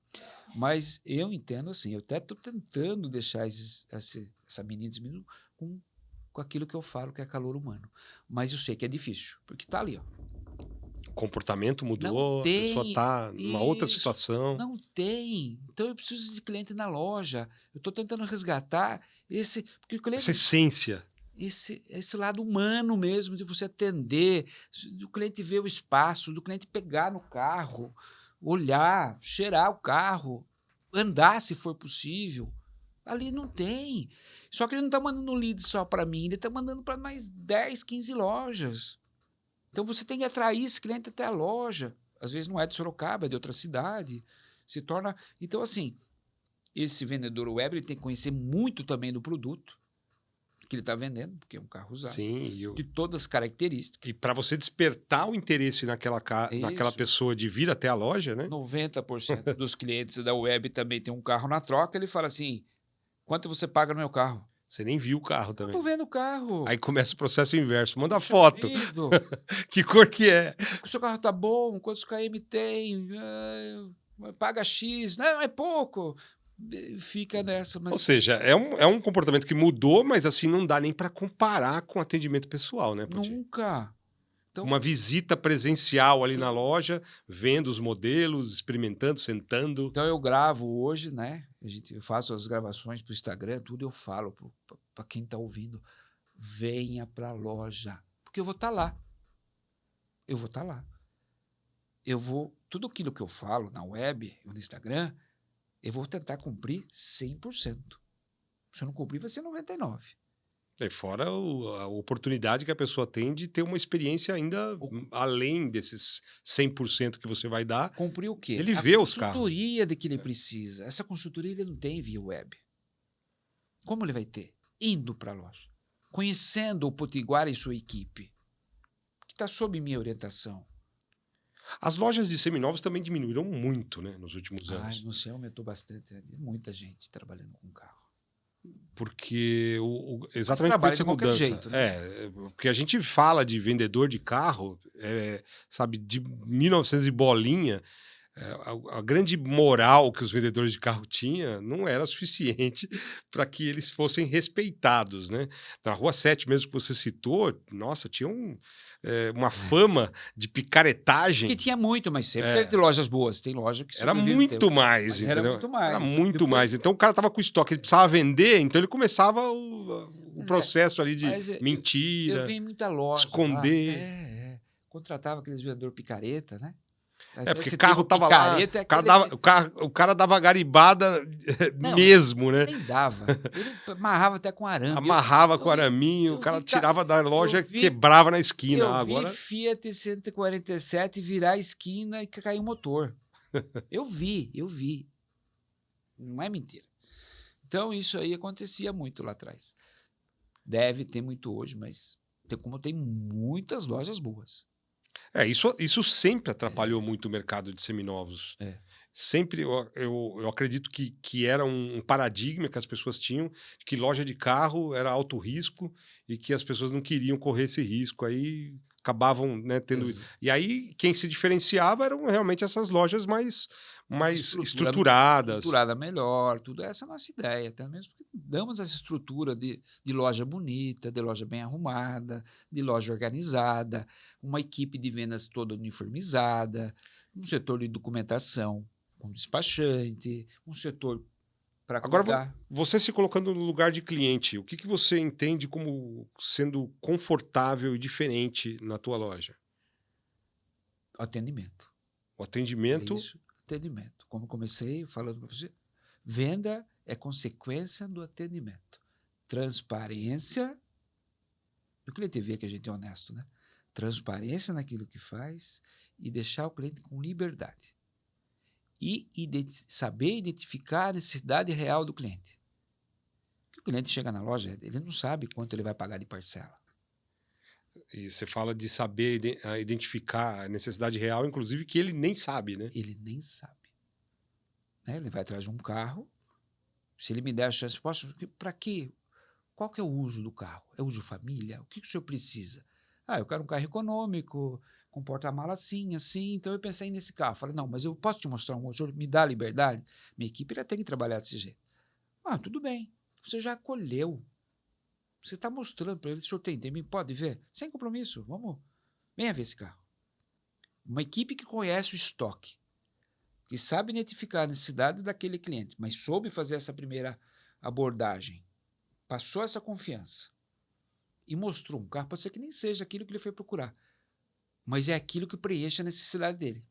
Mas eu entendo assim, eu até estou tentando deixar essa menina com aquilo que eu falo, que é calor humano. Mas eu sei que é difícil, porque está ali, ó. O comportamento mudou, Não tem, a pessoa está numa outra situação. Não tem. Então eu preciso de cliente na loja. Eu estou tentando resgatar porque o cliente, essa essência. esse lado humano mesmo, de você atender, do cliente ver o espaço, do cliente pegar no carro, olhar, cheirar o carro, andar se for possível. Ali não tem. Só que ele não está mandando lead só para mim, ele está mandando para mais 10, 15 lojas. Então você tem que atrair esse cliente até a loja. Às vezes não é de Sorocaba, é de outra cidade. Se torna. Então, assim, esse vendedor web ele tem que conhecer muito também do produto que ele está vendendo, porque é um carro usado. Sim, de todas as características. E para você despertar o interesse naquela pessoa de vir até a loja, né? 90% dos clientes da web também tem um carro na troca, ele fala assim: quanto você paga no meu carro? Você nem viu o carro também. Eu tô vendo o carro. Aí começa o processo inverso. Manda foto. Filho, Que cor que é? o seu carro tá bom? Quantos km tem? Paga X. Não, é pouco. Fica nessa. Mas... Ou seja, é um comportamento que mudou, mas assim não dá nem para comparar com atendimento pessoal, né, Poti? Nunca. Então, uma visita presencial ali na loja, vendo os modelos, experimentando, sentando. Então eu gravo hoje, né? Eu faço as gravações para o Instagram, tudo eu falo para quem está ouvindo: venha para a loja, porque eu vou estar lá. Eu vou estar lá. Tudo aquilo que eu falo na web, no Instagram, eu vou tentar cumprir 100%. Se eu não cumprir, vai ser 99%. E fora a oportunidade que a pessoa tem de ter uma experiência ainda além desses 100% que você vai dar. Cumprir o quê? Ele vê os carros. A consultoria de que ele precisa. Essa consultoria ele não tem via web. Como ele vai ter? Indo para a loja. Conhecendo o Potiguar e sua equipe, que está sob minha orientação. As lojas de seminovos também diminuíram muito, né, nos últimos anos. Ai, no céu aumentou bastante. Muita gente trabalhando com carro. Porque exatamente por essa mudança. Jeito, né? Porque a gente fala de vendedor de carro, sabe, de 1900 e bolinha, a grande moral que os vendedores de carro tinham não era suficiente para que eles fossem respeitados, né? Na Rua 7 mesmo que você citou, nossa, tinha uma fama de picaretagem. Que tinha muito, mas sempre teve lojas boas. Tem loja que era muito mais, entendeu? Era muito mais. Era muito mais. Então o cara estava com estoque, ele precisava vender, então ele começava o processo ali de mentira. Eu vi muita loja. Esconder. Contratava aqueles vendedores picareta, né? Porque o carro tava lá, o cara dava garibada mesmo, né? Nem dava. Ele amarrava até com arame. Amarrava com araminho, o cara tirava da loja e quebrava na esquina. Eu vi Fiat 147 virar a esquina e cair o motor. Eu vi. Não é mentira. Então, isso aí acontecia muito lá atrás. Deve ter muito hoje, mas como tem muitas lojas boas. Isso sempre atrapalhou muito o mercado de seminovos. Sempre eu acredito que era um paradigma que as pessoas tinham, que loja de carro era alto risco e que as pessoas não queriam correr esse risco. Aí acabavam, né, tendo... E aí quem se diferenciava eram realmente essas lojas mais estruturadas. Estruturada melhor, tudo. Essa é a nossa ideia, até mesmo porque damos essa estrutura de loja bonita, de loja bem arrumada, de loja organizada, uma equipe de vendas toda uniformizada, um setor de documentação com despachante, um setor para cuidar. Agora, você se colocando no lugar de cliente, o que você entende como sendo confortável e diferente na tua loja? O atendimento. O atendimento? É isso, atendimento. Como comecei falando para você, venda é consequência do atendimento. Transparência. O cliente vê que a gente é honesto, né? transparência naquilo que faz e deixar o cliente com liberdade. E saber identificar a necessidade real do cliente. Porque o cliente chega na loja, ele não sabe quanto ele vai pagar de parcela. E você fala de saber identificar a necessidade real, inclusive que ele nem sabe, né? Ele nem sabe. Né? Ele vai atrás de um carro, se ele me der a chance, para quê? Qual que é o uso do carro? É uso família? O que o senhor precisa? Eu quero um carro econômico, com porta-mala assim, então eu pensei nesse carro. Falei, não, mas eu posso te mostrar um outro, o senhor me dá liberdade? Minha equipe tem que trabalhar desse jeito. Tudo bem, você já acolheu. Você está mostrando para ele, o senhor tem, pode ver? Sem compromisso, vamos, venha ver esse carro. Uma equipe que conhece o estoque, que sabe identificar a necessidade daquele cliente, mas soube fazer essa primeira abordagem, passou essa confiança e mostrou um carro, pode ser que nem seja aquilo que ele foi procurar, mas é aquilo que preenche a necessidade dele.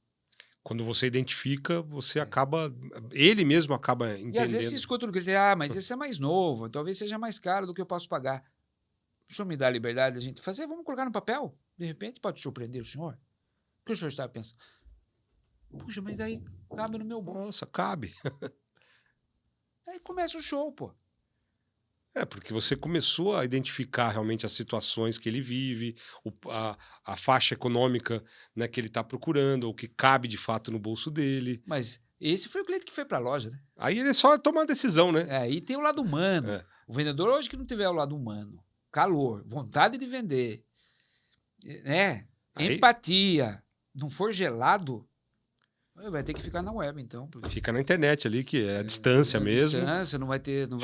Quando você identifica, você acaba... Ele mesmo acaba entendendo. E às vezes você escuta o cliente, mas esse é mais novo, talvez seja mais caro do que eu posso pagar. O senhor me dá a liberdade da gente fazer? Vamos colocar no papel? De repente pode surpreender o senhor? O que o senhor estava pensando? Puxa, mas daí cabe no meu bolso. Nossa, cabe. Aí começa o show, pô. Porque você começou a identificar realmente as situações que ele vive, a faixa econômica, né, que ele está procurando, ou que cabe de fato no bolso dele. Mas esse foi o cliente que foi para a loja, né? Aí ele só toma a decisão, né? Aí tem o lado humano. O vendedor hoje que não tiver o lado humano, calor, vontade de vender, né? Empatia, não for gelado, vai ter que ficar na web, então. Fica na internet ali, que é a distância mesmo. Distância, não vai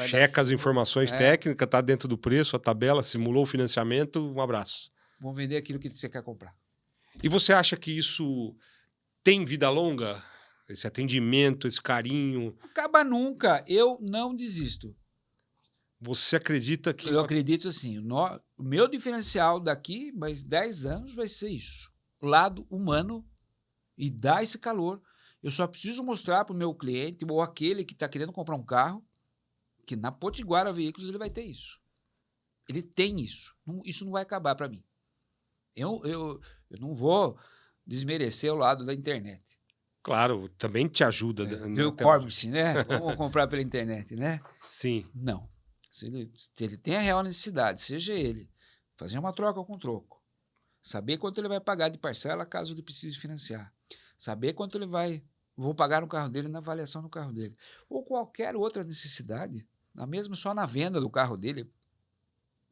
Checa as informações técnicas, tá dentro do preço, a tabela, simulou o financiamento, um abraço. Vamos vender aquilo que você quer comprar. E você acha que isso tem vida longa? Esse atendimento, esse carinho? Acaba nunca. Eu não desisto. Você acredita que... Eu acredito assim, o meu diferencial daqui, mais 10 anos, vai ser isso. O lado humano e dar esse calor. Eu só preciso mostrar para o meu cliente ou aquele que está querendo comprar um carro que na Potiguara Veículos ele vai ter isso. Ele tem isso. Isso não vai acabar para mim. Eu não vou desmerecer o lado da internet. Claro, também te ajuda. Do e-commerce, né? Vamos comprar pela internet, né? Sim. Não. Se ele tem a real necessidade, seja ele fazer uma troca com troco, saber quanto ele vai pagar de parcela caso ele precise financiar, saber quanto vou pagar no carro dele, na avaliação do carro dele, ou qualquer outra necessidade, só na venda do carro dele.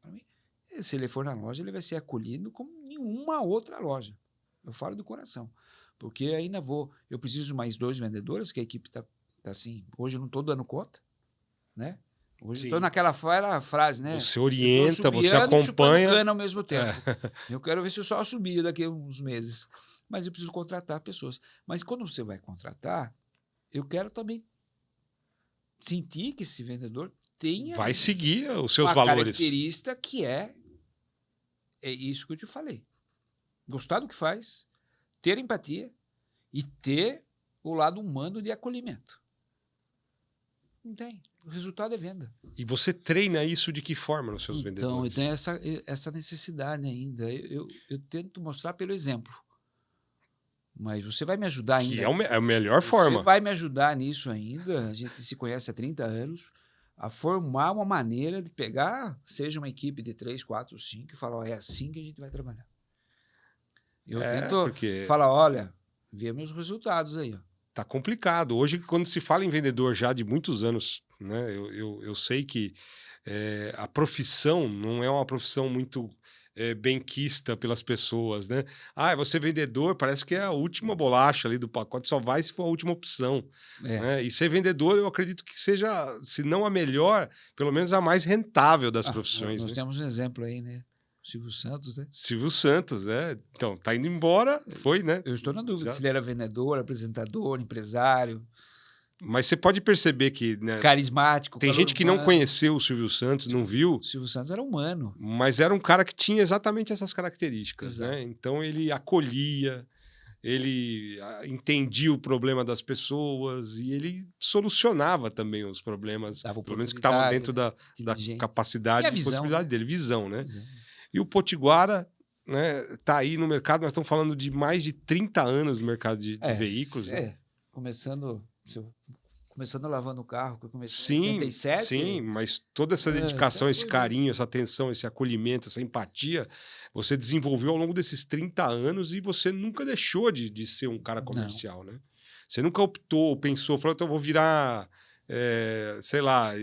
Para mim, se ele for na loja, ele vai ser acolhido como nenhuma outra loja. Eu falo do coração, porque ainda eu preciso de mais 2 vendedores, que a equipe está assim, hoje eu não estou dando conta, né? Hoje estou naquela frase, né? Você orienta, você acompanha. E cana ao mesmo tempo. Eu quero ver se o sol subir daqui a uns meses. Mas eu preciso contratar pessoas. Mas quando você vai contratar, eu quero também sentir que esse vendedor tenha... Vai seguir os seus uma valores. Característica que é isso que eu te falei. Gostar do que faz, ter empatia e ter o lado humano de acolhimento. Não tem. O resultado é venda. E você treina isso de que forma nos seus vendedores? Então, essa necessidade ainda. Eu tento mostrar pelo exemplo. Mas você vai me ajudar ainda. Que é a melhor forma. Você vai me ajudar nisso ainda. A gente se conhece há 30 anos. A formar uma maneira de pegar, seja uma equipe de 3, 4, 5, e falar, é assim que a gente vai trabalhar. Eu tento falar, olha, vê meus resultados aí, ó. Tá complicado. Hoje, quando se fala em vendedor já de muitos anos, né, eu sei que a profissão não é uma profissão muito benquista pelas pessoas, né? Você é vendedor, parece que é a última bolacha ali do pacote, só vai se for a última opção. Né? E ser vendedor, eu acredito que seja, se não a melhor, pelo menos a mais rentável das profissões. Nós né? temos um exemplo aí, né? Silvio Santos, né? Silvio Santos, Então, tá indo embora, foi, né? Eu estou na dúvida se ele era vendedor, apresentador, empresário. Mas você pode perceber que... Né, carismático. Tem gente que não conheceu o Silvio Santos, não viu. O Silvio Santos era humano. Mas era um cara que tinha exatamente essas características. Exato. Né? Então, ele acolhia, ele entendia o problema das pessoas e ele solucionava também os problemas, pelo menos que estavam dentro da capacidade e possibilidade dele, visão, né? E o Potiguara, né, tá aí no mercado, nós estamos falando de mais de 30 anos no mercado de veículos. Né? Começando lavando o carro, que eu comecei Sim, em 87. sim, mas toda essa dedicação, esse carinho, essa atenção, esse acolhimento, essa empatia, você desenvolveu ao longo desses 30 anos e você nunca deixou de ser um cara comercial, né? Você nunca optou, pensou, falou, então eu vou virar, sei lá,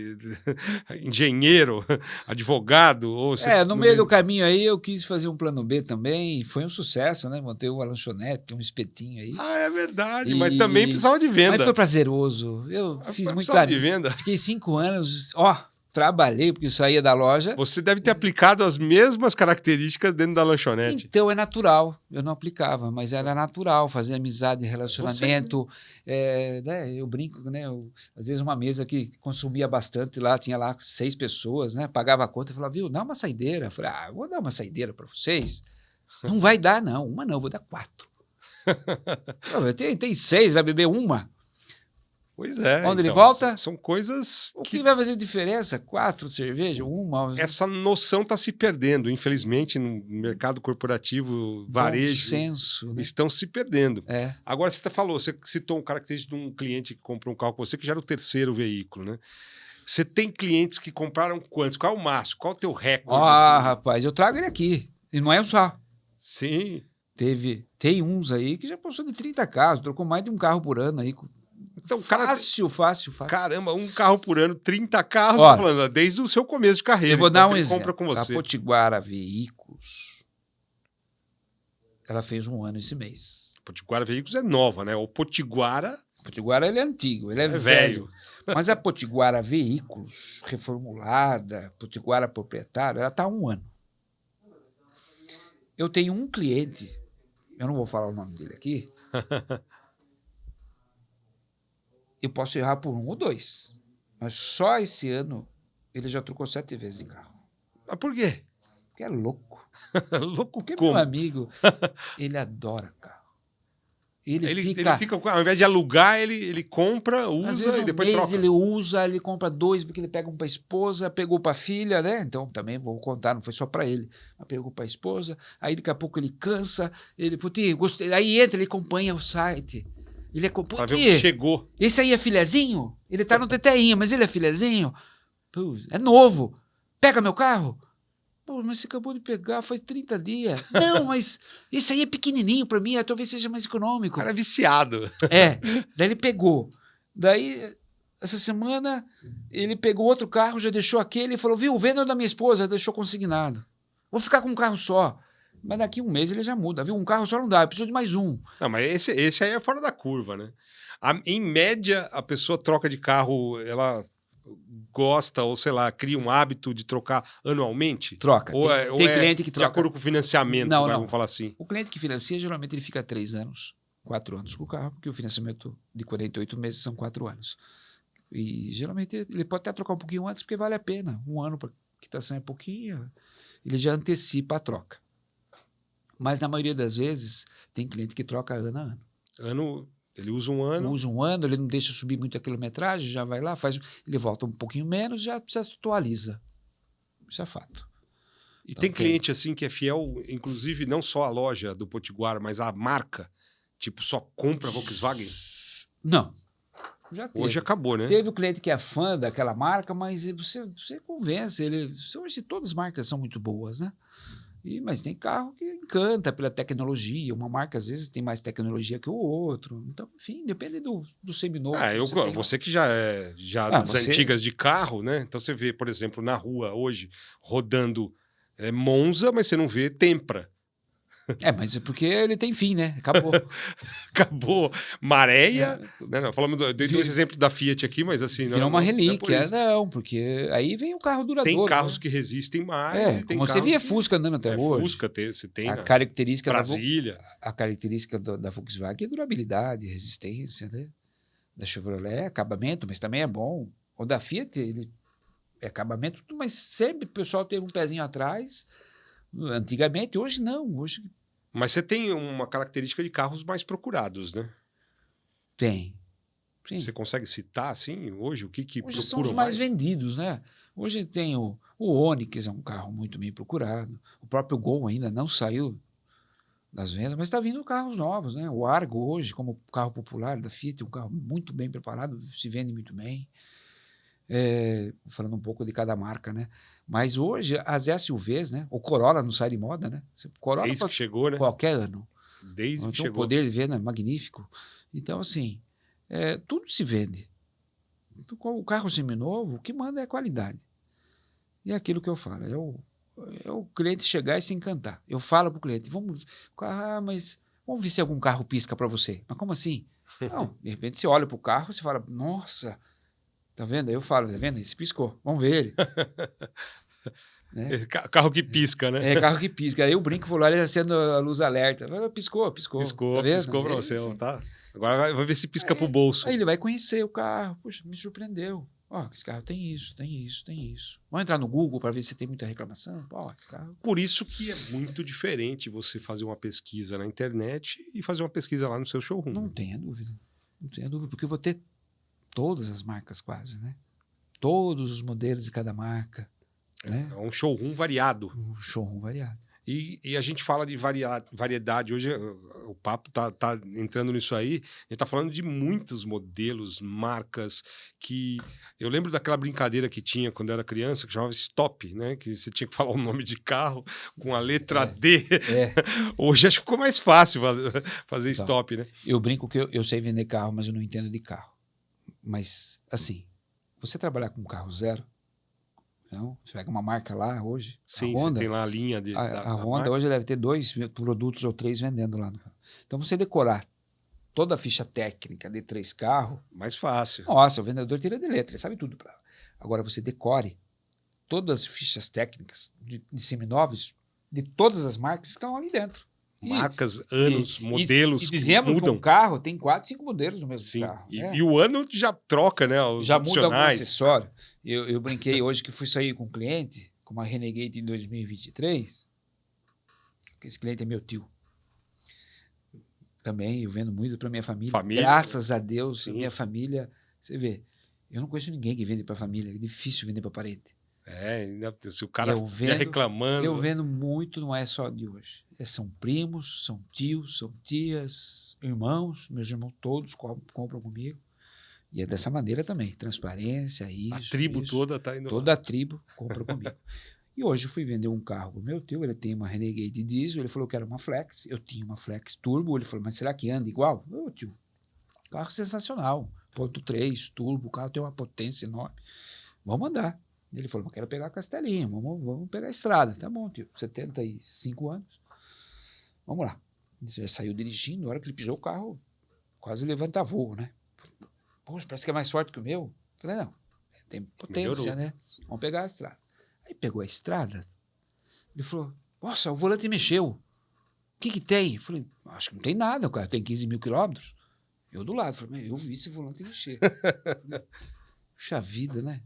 engenheiro, advogado. Ou no meio do caminho aí eu quis fazer um plano B também, foi um sucesso, né? Montei uma lanchonete, um espetinho aí. Ah, é verdade, mas também precisava de venda. Mas foi prazeroso, eu fiz muito de venda. Fiquei 5 anos, trabalhei, porque eu saía da loja. Você deve ter aplicado as mesmas características dentro da lanchonete. Então é natural, eu não aplicava, mas era natural fazer amizade, relacionamento. Né, eu brinco, né? Às vezes uma mesa que consumia bastante lá, tinha lá 6 pessoas, né? Pagava a conta e falava, viu, dá uma saideira. Eu falei, eu vou dar uma saideira para vocês. Não vai dar, não. Uma não, vou dar 4. Tem 6, vai beber uma. Pois é. Quando ele volta... São coisas O que vai fazer diferença? 4 cervejas, uma... Essa noção está se perdendo, infelizmente, no mercado corporativo, varejo. Bom senso, né? Estão se perdendo. É. Agora, você citou um característico de um cliente que comprou um carro com você, que já era o 3º veículo, né? Você tem clientes que compraram quantos? Qual é o máximo? Qual é o teu recorde? Rapaz, eu trago ele aqui. E não é um só. Sim. Tem uns aí que já passou de 30 carros, trocou mais de um carro por ano aí. Então, fácil. Caramba, um carro por ano, 30 carros, falando, desde o seu começo de carreira. Eu vou dar um exemplo. Compra com você. A Potiguara Veículos, ela fez 1 ano esse mês. Potiguara Veículos é nova, né? O Potiguara... Potiguara ele é antigo, ele é velho. Mas a Potiguara Veículos, reformulada, Potiguara proprietário, ela está há 1 ano. Eu tenho um cliente, eu não vou falar o nome dele aqui, eu posso errar por 1 ou 2, mas só esse ano ele já trocou 7 vezes de carro. Mas por quê? Porque é louco. Louco Porque como? meu amigo, ele adora carro. Ele fica, ao invés de alugar, ele compra, usa às vezes e depois troca. Ele usa, ele compra 2, porque ele pega um para a esposa, pegou para a filha, né? Então também vou contar, não foi só para ele. Mas pegou para a esposa, aí daqui a pouco ele cansa, gostei. Aí entra, ele acompanha o site. Ele é pra ver o que chegou. Esse aí é filezinho? Ele tá no TTI, mas ele é filezinho? É novo. Pega meu carro? Pô, mas você acabou de pegar, faz 30 dias. Não, mas esse aí é pequenininho para mim, talvez seja mais econômico. O cara é viciado. Daí ele pegou. Daí, essa semana, ele pegou outro carro, já deixou aquele e falou, viu, venda da minha esposa, deixou consignado. Vou ficar com um carro só. Mas daqui 1 mês ele já muda, viu? Um carro só não dá, eu preciso de mais um. Não, mas esse aí é fora da curva, né? Em média, a pessoa troca de carro, ela gosta, ou sei lá, cria um hábito de trocar anualmente? Troca. Tem cliente que troca. De acordo com o financiamento, vamos falar assim. O cliente que financia, geralmente ele fica 3 anos, 4 anos com o carro, porque o financiamento de 48 meses são 4 anos. E geralmente ele pode até trocar um pouquinho antes, porque vale a pena. 1 ano para quitação é pouquinho, ele já antecipa a troca. Mas na maioria das vezes tem cliente que troca ano a ano. Ele usa 1 ano. Usa 1 ano, ele não deixa subir muito a quilometragem, já vai lá, ele volta um pouquinho menos, já se atualiza. Isso é fato. E então, tem cliente assim que é fiel, inclusive não só a loja do Potiguara, mas a marca, tipo, só compra Volkswagen? Não. Já teve. Hoje acabou, né? Teve o cliente que é fã daquela marca, mas você convence ele. Hoje todas as marcas são muito boas, né? Mas tem carro que encanta pela tecnologia. Uma marca, às vezes, tem mais tecnologia que o outro. Então, enfim, depende do seminovo. Você que já é das antigas de carro, né? Então você vê, por exemplo, na rua hoje, rodando Monza, mas você não vê Tempra. Mas é porque ele tem fim, né? Acabou. Acabou. Maréia. Não, falamos desse exemplo da Fiat aqui, mas assim... Virou uma relíquia. Não, porque aí vem o carro duradouro. Tem carros que resistem mais. Como você via Fusca andando até hoje. Fusca, você tem a característica Brasília. A característica da Volkswagen é durabilidade, resistência, né? Da Chevrolet é acabamento, mas também é bom. O da Fiat, ele é acabamento, mas sempre o pessoal teve um pezinho atrás. Antigamente, hoje não. Hoje... Mas você tem uma característica de carros mais procurados, né? Tem. Sim. Você consegue citar, assim, hoje, o que hoje procuram são os mais vendidos, né? Hoje tem o O Onix é um carro muito bem procurado. O próprio Gol ainda não saiu das vendas, mas está vindo carros novos, né? O Argo hoje, como carro popular da Fiat, é um carro muito bem preparado, se vende muito bem. Falando um pouco de cada marca, né? Mas hoje as SUVs, né? O Corolla não sai de moda, né? Corolla Desde que chegou, né? qualquer ano. Desde que Então, chegou. o poder de venda é magnífico. Então, assim, tudo se vende. O carro seminovo, o que manda é a qualidade. E é aquilo que eu falo, é o cliente chegar e se encantar. Eu falo para o cliente, mas vamos ver se algum carro pisca para você. Mas como assim? Não, de repente você olha para o carro e você fala, nossa, tá vendo? Aí eu falo, tá vendo? Esse piscou, vamos ver ele. Né? Carro que pisca, né? É, carro que pisca. Aí eu brinco, vou lá e acendo a luz alerta. Piscou. Piscou, tá vendo? piscou para você. Assim. Tá? Agora vai ver se pisca pro bolso. Aí ele vai conhecer o carro. Poxa, me surpreendeu. Esse carro tem isso. Vamos entrar no Google para ver se tem muita reclamação? Carro... Por isso que é muito diferente você fazer uma pesquisa na internet e fazer uma pesquisa lá no seu showroom. Não tenha dúvida. Porque eu vou ter todas as marcas quase, né? Todos os modelos de cada marca. Né? É um showroom variado. Um showroom variado. E a gente fala de variedade. Hoje o papo tá entrando nisso aí. A gente está falando de muitos modelos, marcas, que... Eu lembro daquela brincadeira que tinha quando eu era criança, que chamava Stop, né? Que você tinha que falar o nome de carro com a letra D. Hoje acho que ficou mais fácil fazer então, Stop, né? Eu brinco que eu sei vender carro, mas eu não entendo de carro. Mas, assim, você trabalhar com carro zero, não? Você pega uma marca lá hoje. Sim, a Honda, você tem lá a linha de. A Honda hoje deve ter 2 produtos ou 3 vendendo lá. Então, você decorar toda a ficha técnica de 3 carros. Mais fácil. Nossa, o vendedor tira de letra, ele sabe tudo. Agora, você decore todas as fichas técnicas de seminovos de todas as marcas que estão ali dentro. Marcas, anos, modelos. E dizemos que um carro tem 4, 5 modelos no mesmo carro. E o ano já troca, né? Os já muda algum acessório. Eu brinquei hoje que fui sair com um cliente, com uma Renegade em 2023. Esse cliente é meu tio. Também eu vendo muito para minha família. Graças a Deus, minha família. Você vê, eu não conheço ninguém que vende para família. É difícil vender para parente. Se o cara vier reclamando... Eu vendo muito, não é só de hoje. São primos, são tios, são tias, irmãos. Meus irmãos todos compram comigo. E é dessa maneira também. Transparência, isso. A tribo toda está indo Toda lá. A tribo compra comigo. E hoje eu fui vender um carro pro meu tio. Ele tem uma Renegade diesel. Ele falou que era uma Flex. Eu tinha uma Flex Turbo. Ele falou, mas será que anda igual? Tio, carro sensacional. 1.3, turbo. O carro tem uma potência enorme. Vamos andar. Ele falou, mas quero pegar a Castelinha, vamos pegar a estrada. Tá bom, tio, 75 anos. Vamos lá. Ele já saiu dirigindo, na hora que ele pisou o carro, quase levanta voo, né? Poxa, parece que é mais forte que o meu. Falei, não, tem potência, né? Vamos pegar a estrada. Aí pegou a estrada, ele falou, nossa, o volante mexeu. O que tem? Eu falei, acho que não tem nada, o carro tem 15 mil quilômetros. Eu do lado, falei, eu vi esse volante mexer. Puxa vida, né?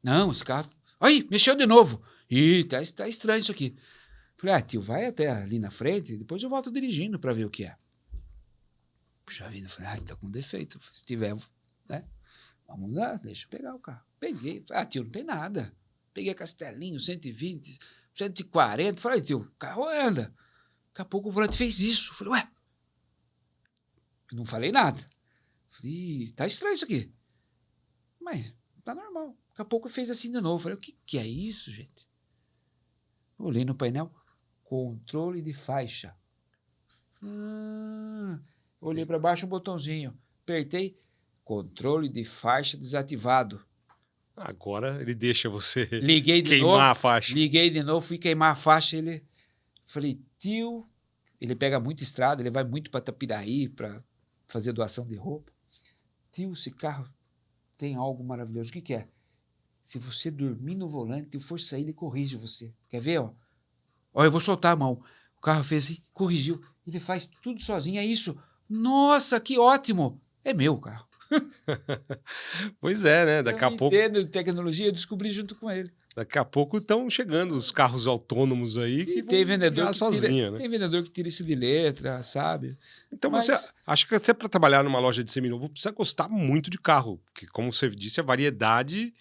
Não, esse carro... Aí, mexeu de novo. Ih, tá estranho isso aqui. Falei, tio, vai até ali na frente, depois eu volto dirigindo para ver o que é. Puxa vida, falei, tá com defeito. Se tiver, né? Vamos lá, deixa eu pegar o carro. Peguei, tio, não tem nada. Peguei Castelinho, 120, 140. Falei, tio, o carro anda. Daqui a pouco o volante fez isso. Falei, ué. Eu não falei nada. Falei, tá estranho isso aqui. Mas tá normal. Daqui a pouco fez assim de novo. Falei, o que é isso, gente? Olhei no painel, controle de faixa. Olhei para baixo, um botãozinho. Apertei, controle de faixa desativado. Agora ele deixa você queimar a faixa. Liguei de novo, fui queimar a faixa. Falei, tio, ele pega muito estrada, ele vai muito para Tapiraí para fazer doação de roupa. Tio, esse carro tem algo maravilhoso. O que é? Se você dormir no volante e for sair, ele corrige você. Quer ver? Ó, eu vou soltar a mão. O carro fez assim, corrigiu. Ele faz tudo sozinho, é isso. Nossa, que ótimo! É meu carro. Pois é, né? Daqui a pouco... Entendo de tecnologia, eu descobri junto com ele. Daqui a pouco estão chegando os carros autônomos aí que tem vendedor que sozinho, né? Tem vendedor que tira isso de letra, sabe? Então você acha que até para trabalhar numa loja de seminovo precisa gostar muito de carro, porque como você disse, a variedade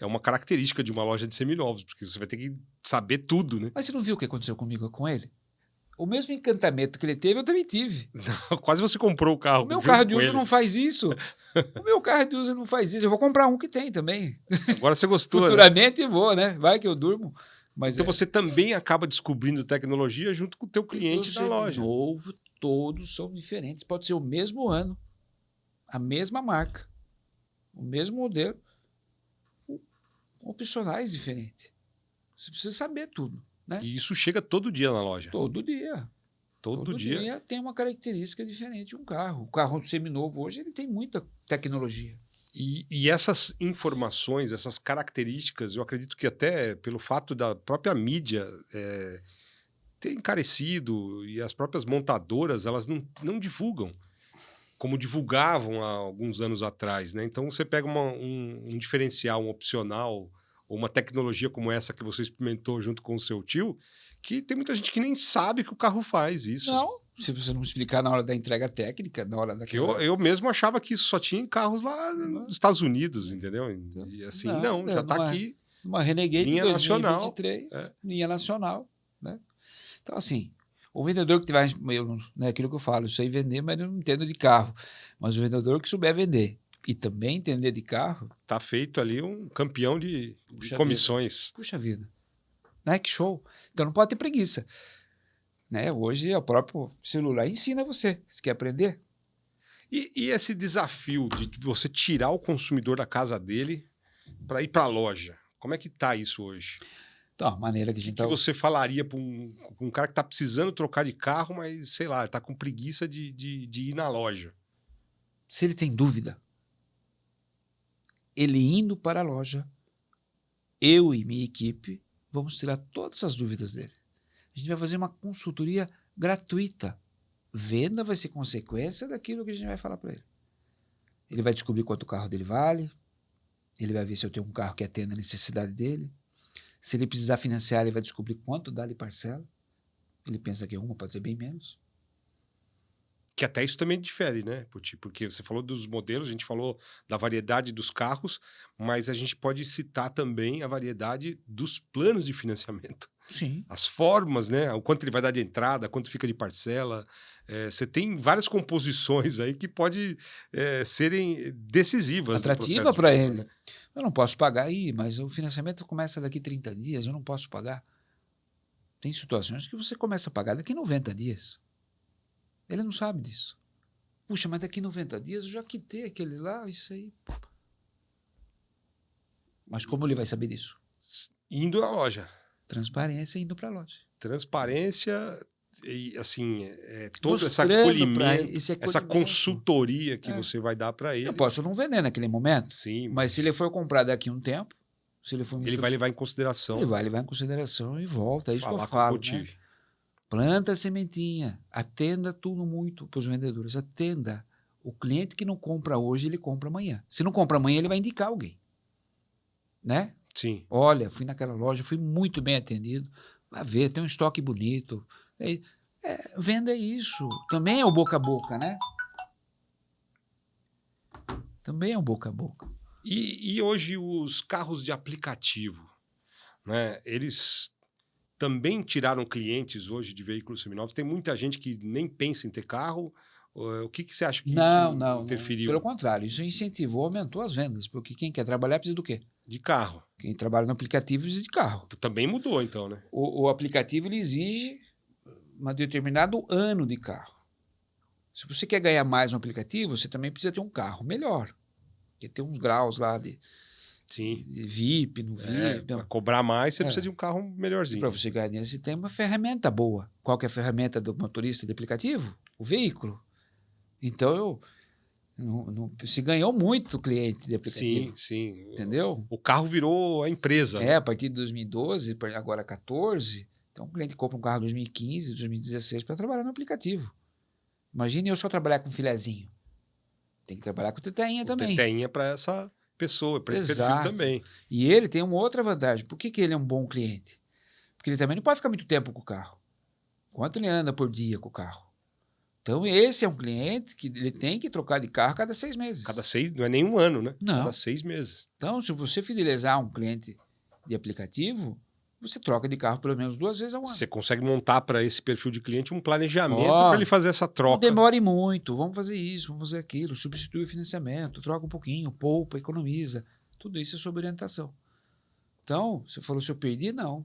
é uma característica de uma loja de seminovos, porque você vai ter que saber tudo, né? Mas você não viu o que aconteceu comigo com ele? O mesmo encantamento que ele teve, eu também tive. Quase você comprou o carro. O meu junto carro de com uso ele. não faz isso. O meu carro de uso não faz isso. Eu vou comprar um que tem também. Agora você gostou, né? Futuramente vou, né? Vai que eu durmo. Mas Então você também acaba descobrindo tecnologia junto com o teu cliente da loja. Novo, todos são diferentes. Pode ser o mesmo ano, a mesma marca, o mesmo modelo, com opcionais diferentes. Você precisa saber tudo, né? E isso chega todo dia na loja. Todo dia. Todo dia. dia tem uma característica diferente de um carro. O carro seminovo hoje ele tem muita tecnologia. E essas informações, essas características, eu acredito que até pelo fato da própria mídia ter encarecido e as próprias montadoras, elas não divulgam como divulgavam há alguns anos atrás, né? Então você pega um diferencial, um opcional, ou uma tecnologia como essa que você experimentou junto com o seu tio, que tem muita gente que nem sabe que o carro faz isso. Não, se você não explicar na hora da entrega técnica, na hora daquela... Eu mesmo achava que isso só tinha em carros lá nos Estados Unidos, entendeu? E assim, não já está aqui. Uma Renegade linha 2023, nacional. linha nacional, né? Então, assim, o vendedor que vai... Né, aquilo que eu falo, eu sei vender, mas eu não entendo de carro. Mas o vendedor que souber vender e também entender de carro... Tá feito ali um campeão de comissões. Puxa vida. Né? Que show. Então não pode ter preguiça. Né? Hoje o próprio celular ensina você. Se quer aprender. E esse desafio de você tirar o consumidor da casa dele para ir para a loja? Como é que tá isso hoje? Então, a maneira que a gente que você falaria para um cara que está precisando trocar de carro, mas, sei lá, está com preguiça de ir na loja? Se ele tem dúvida, ele indo para a loja, eu e minha equipe vamos tirar todas as dúvidas dele. A gente vai fazer uma consultoria gratuita. Venda vai ser consequência daquilo que a gente vai falar para ele. Ele vai descobrir quanto o carro dele vale, ele vai ver se eu tenho um carro que atenda a necessidade dele. Se ele precisar financiar, ele vai descobrir quanto dá de parcela. Ele pensa que uma pode ser bem menos. Que até isso também difere, né? Porque você falou dos modelos, a gente falou da variedade dos carros, mas a gente pode citar também a variedade dos planos de financiamento. Sim. As formas, né? O quanto ele vai dar de entrada, quanto fica de parcela. Você tem várias composições aí que podem serem decisivas. Atrativa para ele. Eu não posso pagar aí, mas o financiamento começa daqui 30 dias, eu não posso pagar. Tem situações que você começa a pagar daqui 90 dias. Ele não sabe disso. Puxa, mas daqui 90 dias eu já quitei aquele lá, isso aí. Mas como ele vai saber disso? Indo à loja. Transparência indo para a loja. Transparência e, assim, todo esse acolhimento, essa consultoria que você vai dar para ele. Eu posso não vender naquele momento. Sim. Mas se ele for comprar daqui a um tempo, se ele for ele vai levar em consideração. Ele vai levar em consideração e volta. É isso que eu falo. Né? Planta a sementinha. Atenda tudo muito para os vendedores. Atenda. O cliente que não compra hoje, ele compra amanhã. Se não compra amanhã, ele vai indicar alguém. Né? Sim. Olha, fui naquela loja, fui muito bem atendido. Vai ver, tem um estoque bonito. Venda é isso. Também é o boca a boca, né? Também é o boca a boca. E hoje os carros de aplicativo, né? Eles também tiraram clientes hoje de veículos seminovos. Tem muita gente que nem pensa em ter carro. O que você acha que isso interferiu? Não. Pelo contrário, isso incentivou, aumentou as vendas. Porque quem quer trabalhar precisa do quê? De carro. Quem trabalha no aplicativo precisa de carro. Também mudou, então, né? O aplicativo ele exige um determinado ano de carro. Se você quer ganhar mais no aplicativo, você também precisa ter um carro melhor. Porque tem uns graus lá de VIP, no VIP. Para cobrar mais, você precisa de um carro melhorzinho. Para você ganhar dinheiro, você tem uma ferramenta boa. Qual que é a ferramenta do motorista de aplicativo? O veículo. Então, se ganhou muito do cliente de aplicativo. Sim. Entendeu? O carro virou a empresa. Né? A partir de 2012, agora 14, então o cliente compra um carro em 2015, 2016 para trabalhar no aplicativo. Imagine eu só trabalhar com filezinho. Tem que trabalhar com teteinha também. Teteinha para essa pessoa, para esse perfil também. E ele tem uma outra vantagem. Por que ele é um bom cliente? Porque ele também não pode ficar muito tempo com o carro. Quanto ele anda por dia com o carro? Então, esse é um cliente que ele tem que trocar de carro a cada 6 meses. Cada 6, não é nem um ano, né? Não. Cada 6 meses. Então, se você fidelizar um cliente de aplicativo, você troca de carro pelo menos 2 vezes ao ano. Você consegue montar para esse perfil de cliente um planejamento Ó, para ele fazer essa Não troca. demore muito, vamos fazer isso, vamos fazer aquilo, substitui o financiamento, troca um pouquinho, poupa, economiza. Tudo isso é sob orientação. Então, você falou se eu perdi, não.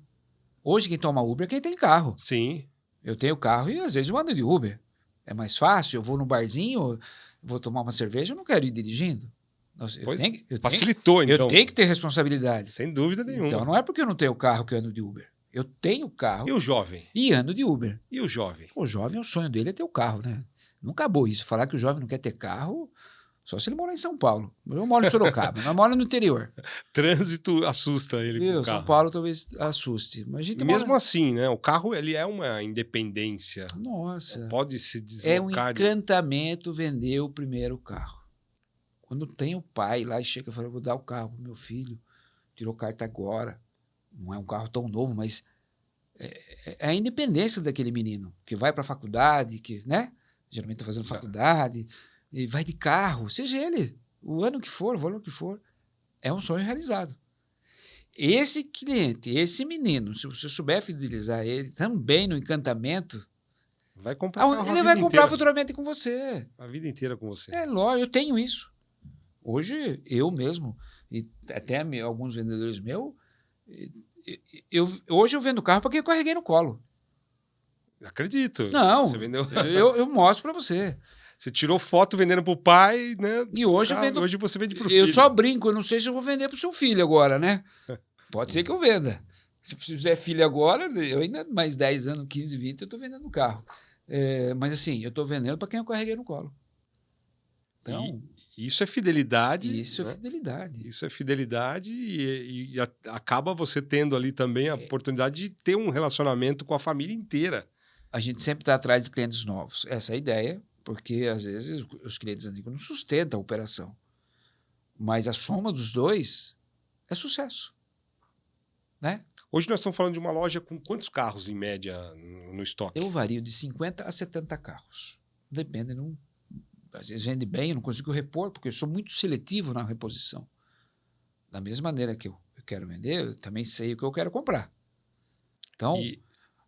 Hoje quem toma Uber é quem tem carro. Sim. Eu tenho carro e às vezes eu ando de Uber. É mais fácil, eu vou no barzinho, vou tomar uma cerveja, eu não quero ir dirigindo. Nossa, Pois, eu facilitou, então. eu tenho que ter responsabilidade. Sem dúvida nenhuma. Então não é porque eu não tenho carro que eu ando de Uber. Eu tenho carro E o jovem? e ando de Uber. E o jovem? O jovem, o sonho dele é ter o carro, né? Não acabou isso. Falar que o jovem não quer ter carro, só se ele morar em São Paulo. Eu moro em Sorocaba, mas moro no interior. Trânsito assusta ele com o São carro. Paulo talvez assuste. Mas a gente Mesmo mora... assim, né? O carro ele é uma independência. Nossa. Pode se É um deslocar. encantamento vender o primeiro carro. Quando tem o pai lá e chega e fala, vou dar o carro pro meu filho, tirou carta agora. Não é um carro tão novo, mas é a independência daquele menino, que vai para a faculdade, que, né? Geralmente está fazendo faculdade, e vai de carro, seja ele, o ano que for, o valor que for. É um sonho realizado. Esse cliente, esse menino, se você souber fidelizar ele, também no encantamento, Vai comprar carro ele a vai vida comprar inteira. futuramente com você. A vida inteira com você. É lógico, eu tenho isso. Hoje, eu mesmo, e até alguns vendedores meus, hoje eu vendo carro para quem eu carreguei no colo. Acredito. Não, Você vendeu. eu mostro para você. Você tirou foto vendendo pro pai, né? E hoje eu vendo. Hoje você vende pro filho. Eu só brinco, eu não sei se eu vou vender pro seu filho agora, né? Pode ser que eu venda. Se fizer filho agora, eu ainda mais 10 anos, 15, 20, eu estou vendendo carro. Mas assim, eu estou vendendo para quem eu carreguei no colo. Então, Isso é fidelidade. isso né? é fidelidade. Isso é fidelidade e acaba você tendo ali também a oportunidade de ter um relacionamento com a família inteira. A gente sempre está atrás de clientes novos. Essa é a ideia, porque às vezes os clientes antigos não sustentam a operação. Mas a soma dos dois é sucesso. Né? Hoje nós estamos falando de uma loja com quantos carros, em média, no estoque? Eu vario de 50 a 70 carros. Depende. Às vezes vende bem, eu não consigo repor, porque eu sou muito seletivo na reposição. Da mesma maneira que eu quero vender, eu também sei o que eu quero comprar. Então,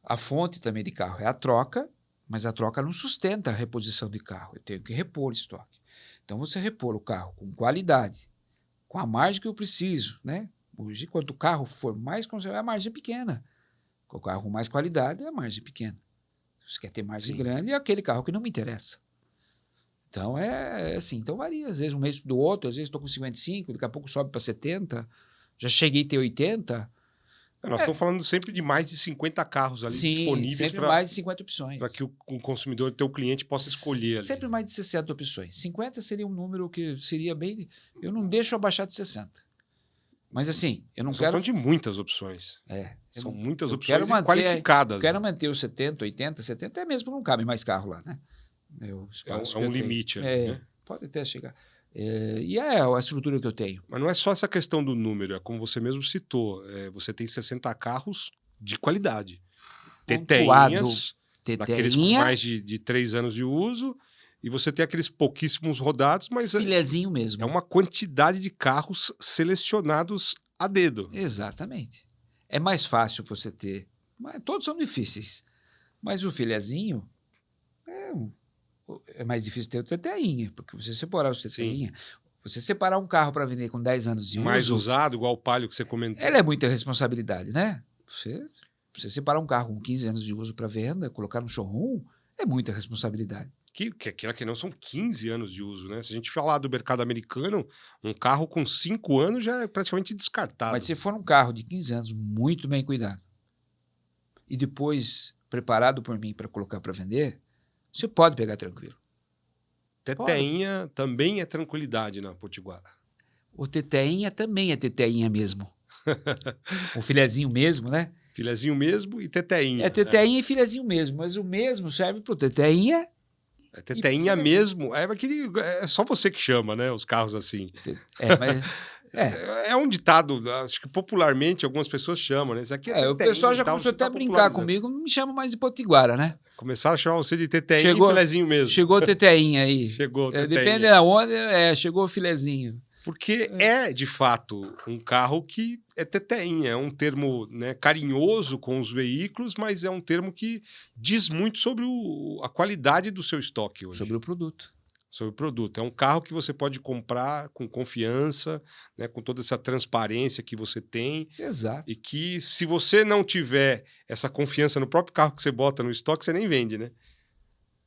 a fonte também de carro é a troca, mas a troca não sustenta a reposição de carro. Eu tenho que repor o estoque. Então, você repor o carro com qualidade, com a margem que eu preciso, né? Hoje, quanto o carro for mais conservado, a margem é pequena. Com o carro com mais qualidade, a margem é pequena. Se você quer ter margem grande, é aquele carro que não me interessa. Então, é assim. Então, varia. Às vezes, um mês do outro, às vezes estou com 55, daqui a pouco sobe para 70, já cheguei a ter 80. Nós estamos falando sempre de mais de 50 carros ali disponíveis sempre mais de 50 opções. para que o consumidor, o cliente, possa escolher. Sempre mais de 60 opções. 50 seria um número que seria bem... Eu não deixo abaixar de 60. Mas assim, eu não quero... Estamos falando de muitas opções. São muitas opções qualificadas. Eu quero manter os 70, 80, 70, até mesmo porque não cabe mais carro lá, né? É um limite. Né? Pode até chegar. E é a estrutura que eu tenho. Mas não é só essa questão do número, é como você mesmo citou. Você tem 60 carros de qualidade. Teteinhas, daqueles com mais de 3 anos de uso, e você tem aqueles pouquíssimos rodados, mas filezinho mesmo. É uma quantidade de carros selecionados a dedo. Exatamente. É mais fácil você ter... Todos são difíceis. Mas o filezinho é mais difícil ter o teteinha, porque você separar o teteinha... Você separar um carro para vender com 10 anos de uso... Mais usado, igual o Palio que você comentou. Ela é muita responsabilidade, né? Você separar um carro com 15 anos de uso para venda, colocar no showroom, é muita responsabilidade. Que não são 15 anos de uso, né? Se a gente falar do mercado americano, um carro com 5 anos já é praticamente descartado. Mas se for um carro de 15 anos muito bem cuidado e depois preparado por mim para colocar para vender, você pode pegar tranquilo. Teteinha também é tranquilidade na Potiguara. O teteinha também é teteinha mesmo. O filezinho mesmo, né? Filezinho mesmo e teteinha. É teteinha e filezinho mesmo, mas o mesmo serve para o teteinha. Teteinha mesmo. É só você que chama, né? Os carros assim. Mas É um ditado, acho que popularmente algumas pessoas chamam, né? Isso aqui O pessoal já começou até a brincar comigo, não me chama mais de potiguara, né? Começaram a chamar você de teteinha e filezinho mesmo. Chegou o teteinha aí. Chegou o teteinha. Depende de onde, chegou o filezinho. Porque de fato, um carro que é teteinha. É um termo, né, carinhoso com os veículos, mas é um termo que diz muito sobre a qualidade do seu estoque hoje. Sobre o produto. Sobre o produto. É um carro que você pode comprar com confiança, né, com toda essa transparência que você tem. Exato. E que, se você não tiver essa confiança no próprio carro que você bota no estoque, você nem vende, né?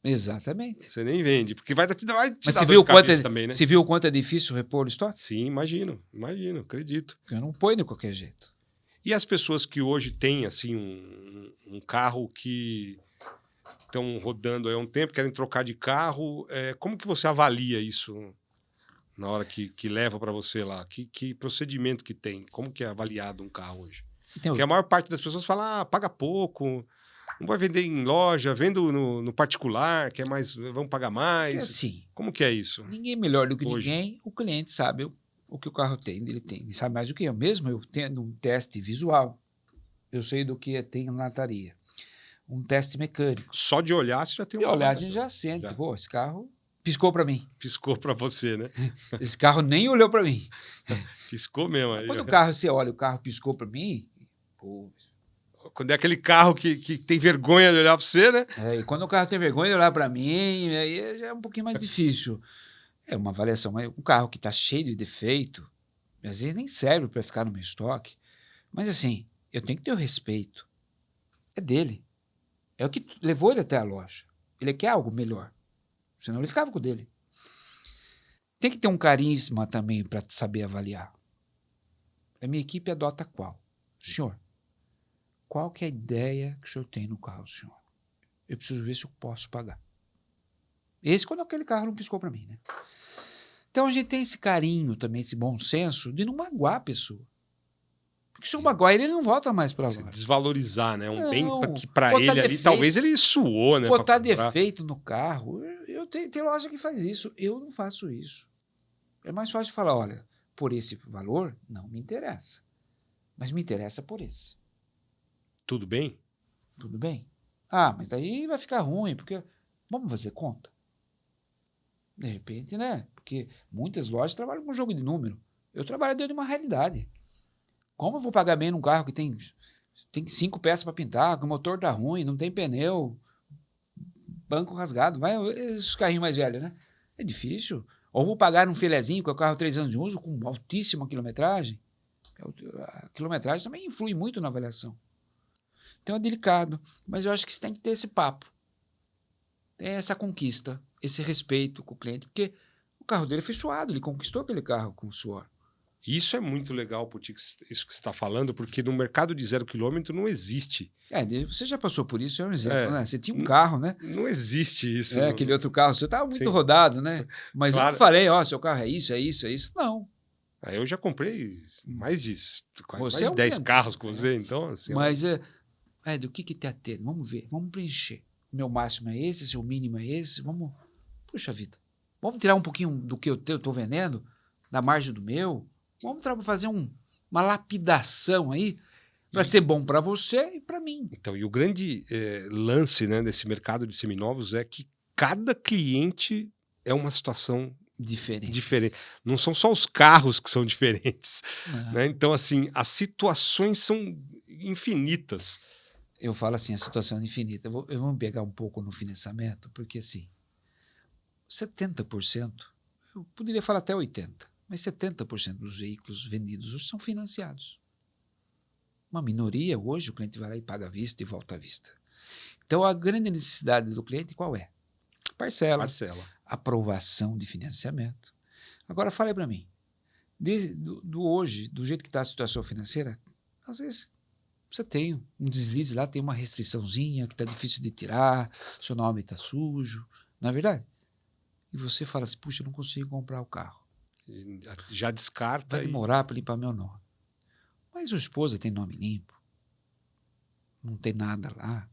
Exatamente. Você nem vende, porque vai te dar Mas você viu quanto também, né? Você viu o quanto é difícil repor o estoque? Sim, imagino, acredito. Eu não põe de qualquer jeito. E as pessoas que hoje têm assim um carro que estão rodando aí há um tempo, querem trocar de carro, como que você avalia isso na hora que leva para você lá? Que procedimento que tem? Como que é avaliado um carro hoje? Então, porque a maior parte das pessoas fala, paga pouco, não vai vender em loja, vendo no particular, que é mais, vamos pagar mais. É assim, como que é isso? Ninguém melhor do que hoje? Ninguém, o cliente sabe o que o carro tem, ele sabe mais do que eu. Mesmo eu tendo um teste visual, eu sei do que tem na lataria. Um teste mecânico. Só de olhar você já tem uma olhar a gente já sente. Pô, esse carro piscou para mim. Piscou para você, né? Esse carro nem olhou para mim. Piscou mesmo. Aí quando o carro, você olha, o carro piscou para mim, pô... Quando é aquele carro que tem vergonha de olhar para você, né? E quando o carro tem vergonha de olhar para mim, aí já é um pouquinho mais difícil. É uma avaliação, mas um carro que está cheio de defeito, às vezes nem serve para ficar no meu estoque. Mas assim, eu tenho que ter o respeito. É dele. É o que levou ele até a loja. Ele quer algo melhor. Senão ele ficava com o dele. Tem que ter um carisma também para saber avaliar. A minha equipe adota qual? Senhor, qual que é a ideia que o senhor tem no carro, senhor? Eu preciso ver se eu posso pagar. Esse quando aquele carro não piscou para mim, né? Então a gente tem esse carinho também, esse bom senso de não magoar a pessoa. Porque se eu magoar ele não volta mais para lá. Desvalorizar, né? Bem que para ele defeito, ali, talvez ele suou, né? Botar defeito no carro. Tem loja que faz isso. Eu não faço isso. É mais fácil falar, olha, por esse valor, não me interessa. Mas me interessa por esse. Tudo bem? Tudo bem. Mas daí vai ficar ruim, porque... Vamos fazer conta? De repente, né? Porque muitas lojas trabalham com jogo de número. Eu trabalho dentro de uma realidade. Como eu vou pagar bem num carro que tem 5 peças para pintar, que o motor tá ruim, não tem pneu, banco rasgado, vai esses carrinhos mais velhos, né? É difícil. Ou vou pagar um filezinho com o carro 3 anos de uso, com altíssima quilometragem. A quilometragem também influi muito na avaliação. Então é delicado, mas eu acho que você tem que ter esse papo. Ter essa conquista, esse respeito com o cliente, porque o carro dele foi suado, ele conquistou aquele carro com suor. Isso é muito legal, Puti, isso que você está falando, porque no mercado de 0 quilômetro não existe. Você já passou por isso, é um exemplo, né? Você tinha um carro, né? Não existe isso. Aquele outro carro, você estava muito rodado, né? Mas claro. Eu não falei, seu carro é isso, é isso, é isso. Não. Eu já comprei mais de 10 carros com você, então... Assim, mas, do que te atende? Vamos ver, vamos preencher. Meu máximo é esse, seu mínimo é esse, vamos... Puxa vida, vamos tirar um pouquinho do que eu estou vendendo, da margem do meu, vamos fazer uma lapidação aí, para ser bom para você e para mim. Então, e o grande lance, né, desse mercado de seminovos é que cada cliente é uma situação diferente. Não são só os carros que são diferentes. Né? Então, assim, as situações são infinitas. Eu falo assim, a situação é infinita. Eu vou pegar um pouco no financiamento, porque assim, 70%, eu poderia falar até 80%, mas 70% dos veículos vendidos hoje são financiados. Uma minoria, hoje, o cliente vai lá e paga à vista e volta à vista. Então, a grande necessidade do cliente qual é? Parcela. Aprovação de financiamento. Agora, fale para mim, hoje, do jeito que está a situação financeira, às vezes... Você tem um deslize lá, tem uma restriçãozinha que está difícil de tirar, seu nome está sujo, não é verdade? E você fala assim, puxa, eu não consigo comprar o carro. Já descarta. Vai demorar para limpar meu nome. Mas sua esposa tem nome limpo, não tem nada lá,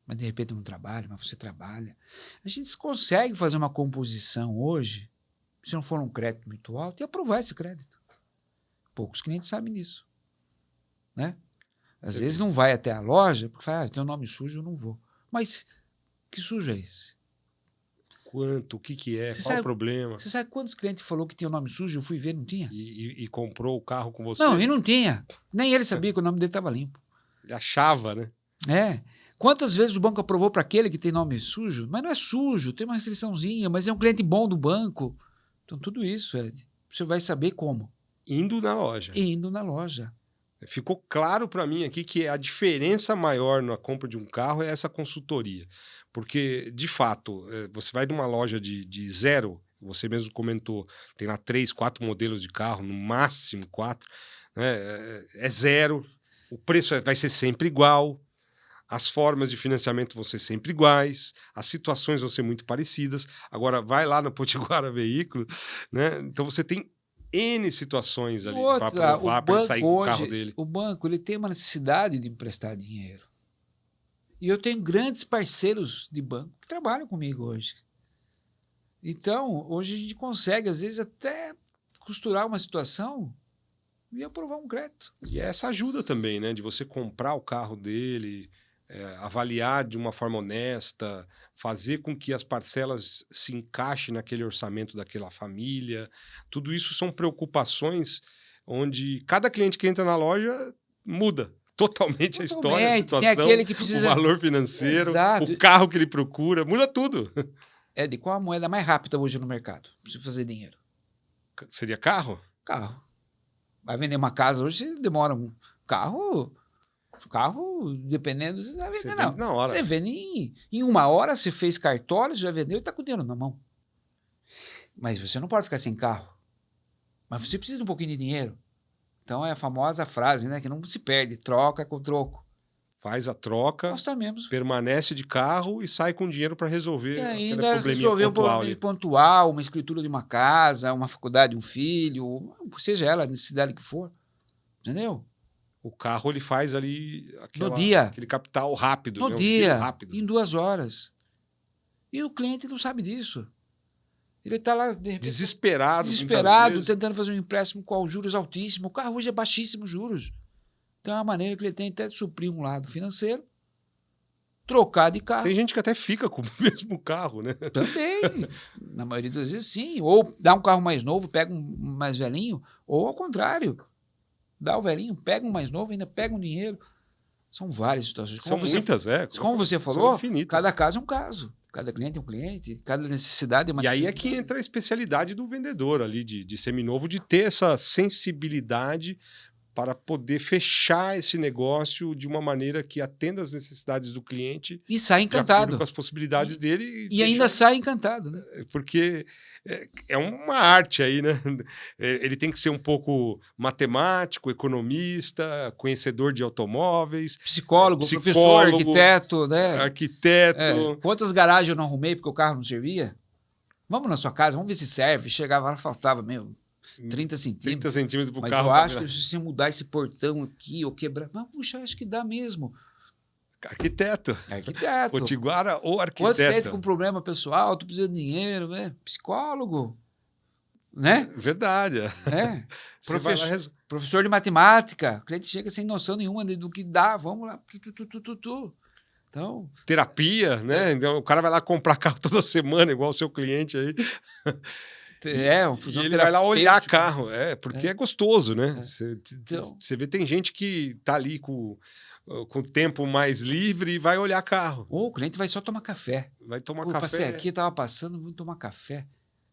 mas de repente não trabalha, mas você trabalha. A gente consegue fazer uma composição hoje, se não for um crédito muito alto, e aprovar esse crédito. Poucos clientes sabem disso. Né? Às vezes não vai até a loja porque fala, tem um nome sujo, eu não vou. Mas que sujo é esse? Quanto? O que é? Você Qual o sabe, problema? você sabe quantos clientes falou que tinha o nome sujo? Eu fui ver, não tinha. E comprou o carro com você? Não, e não tinha. Nem ele sabia que o nome dele estava limpo. Ele achava, né? É. Quantas vezes o banco aprovou para aquele que tem nome sujo? Mas não é sujo, tem uma restriçãozinha, mas é um cliente bom do banco. Então, tudo isso, Ed, você vai saber como. Indo na loja. Indo na loja. Ficou claro para mim aqui que a diferença maior na compra de um carro é essa consultoria. Porque, de fato, você vai numa loja de zero, você mesmo comentou, tem lá 3, 4 modelos de carro, no máximo 4, né? É zero, o preço vai ser sempre igual, as formas de financiamento vão ser sempre iguais, as situações vão ser muito parecidas. Agora, vai lá no Potiguara Veículo, né? Então você tem N situações ali para provar, para ele sair com o carro dele. O banco ele tem uma necessidade de emprestar dinheiro. E eu tenho grandes parceiros de banco que trabalham comigo hoje. Então, hoje a gente consegue, às vezes, até costurar uma situação e aprovar um crédito. E essa ajuda também, né? De você comprar o carro dele, avaliar de uma forma honesta, fazer com que as parcelas se encaixem naquele orçamento daquela família. Tudo isso são preocupações onde cada cliente que entra na loja muda totalmente a história, a situação, tem aquele que precisa... o valor financeiro, Exato. o carro que ele procura, muda tudo. É de qual a moeda mais rápida hoje no mercado para você fazer dinheiro? Seria carro? Carro. Vai vender uma casa hoje, demora um carro... Carro, dependendo, você vai vender, Você não. vende na hora. Você vende em 1 hora, você fez cartório, já vendeu e está com o dinheiro na mão. Mas você não pode ficar sem carro. Mas você precisa de um pouquinho de dinheiro. Então é a famosa frase, né? Que não se perde, troca com troco. Faz a troca, Nós também. permanece de carro e sai com dinheiro para resolver E aquele ainda probleminha resolver um pontual problema pontual, uma escritura de uma casa, uma faculdade de um filho, seja ela a necessidade que for. Entendeu? O carro ele faz ali No dia. aquele capital rápido. No né? dia, rápido. em 2 horas. E o cliente não sabe disso. Ele está lá de repente, desesperado, tentando fazer um empréstimo com juros altíssimos. O carro hoje é baixíssimos juros. Então é uma maneira que ele tem até de suprir um lado financeiro, trocar de carro. Tem gente que até fica com o mesmo carro, né? Também. Na maioria das vezes, sim. Ou dá um carro mais novo, pega um mais velhinho, ou ao contrário. Dá o velhinho, pega um mais novo, ainda pega um dinheiro. São várias situações. São muitas, Como você falou, infinitas. cada caso é um caso. Cada cliente é um cliente, cada necessidade é uma necessidade. E aí é que entra a especialidade do vendedor ali, de seminovo, de ter essa sensibilidade para poder fechar esse negócio de uma maneira que atenda às necessidades do cliente. E sai encantado. Com as possibilidades dele. E ainda sai encantado, né? Porque é uma arte aí, né? Ele tem que ser um pouco matemático, economista, conhecedor de automóveis. Psicólogo, professor, arquiteto, né? Arquiteto. Quantas garagens eu não arrumei porque o carro não servia? Vamos na sua casa, vamos ver se serve. Chegava lá, faltava mesmo 30 centímetros. 30 centímetros pro mas carro. Mas eu acho que se você mudar esse portão aqui ou quebrar... Mas, puxa, acho que dá mesmo. Arquiteto. Potiguara ou arquiteto. Quantos clientes com problema pessoal, tu precisa de dinheiro, né? Psicólogo, né? Verdade. É. Professor de matemática. O cliente chega sem noção nenhuma do que dá. Vamos lá. Então, terapia, né? Então, o cara vai lá comprar carro toda semana, igual o seu cliente aí. E ele vai lá olhar carro, porque é gostoso, né? Você vê, tem gente que tá ali com o tempo mais livre e vai olhar carro. Ou o cliente vai só tomar café. Vai tomar café. Passei aqui, estava passando, vou tomar café.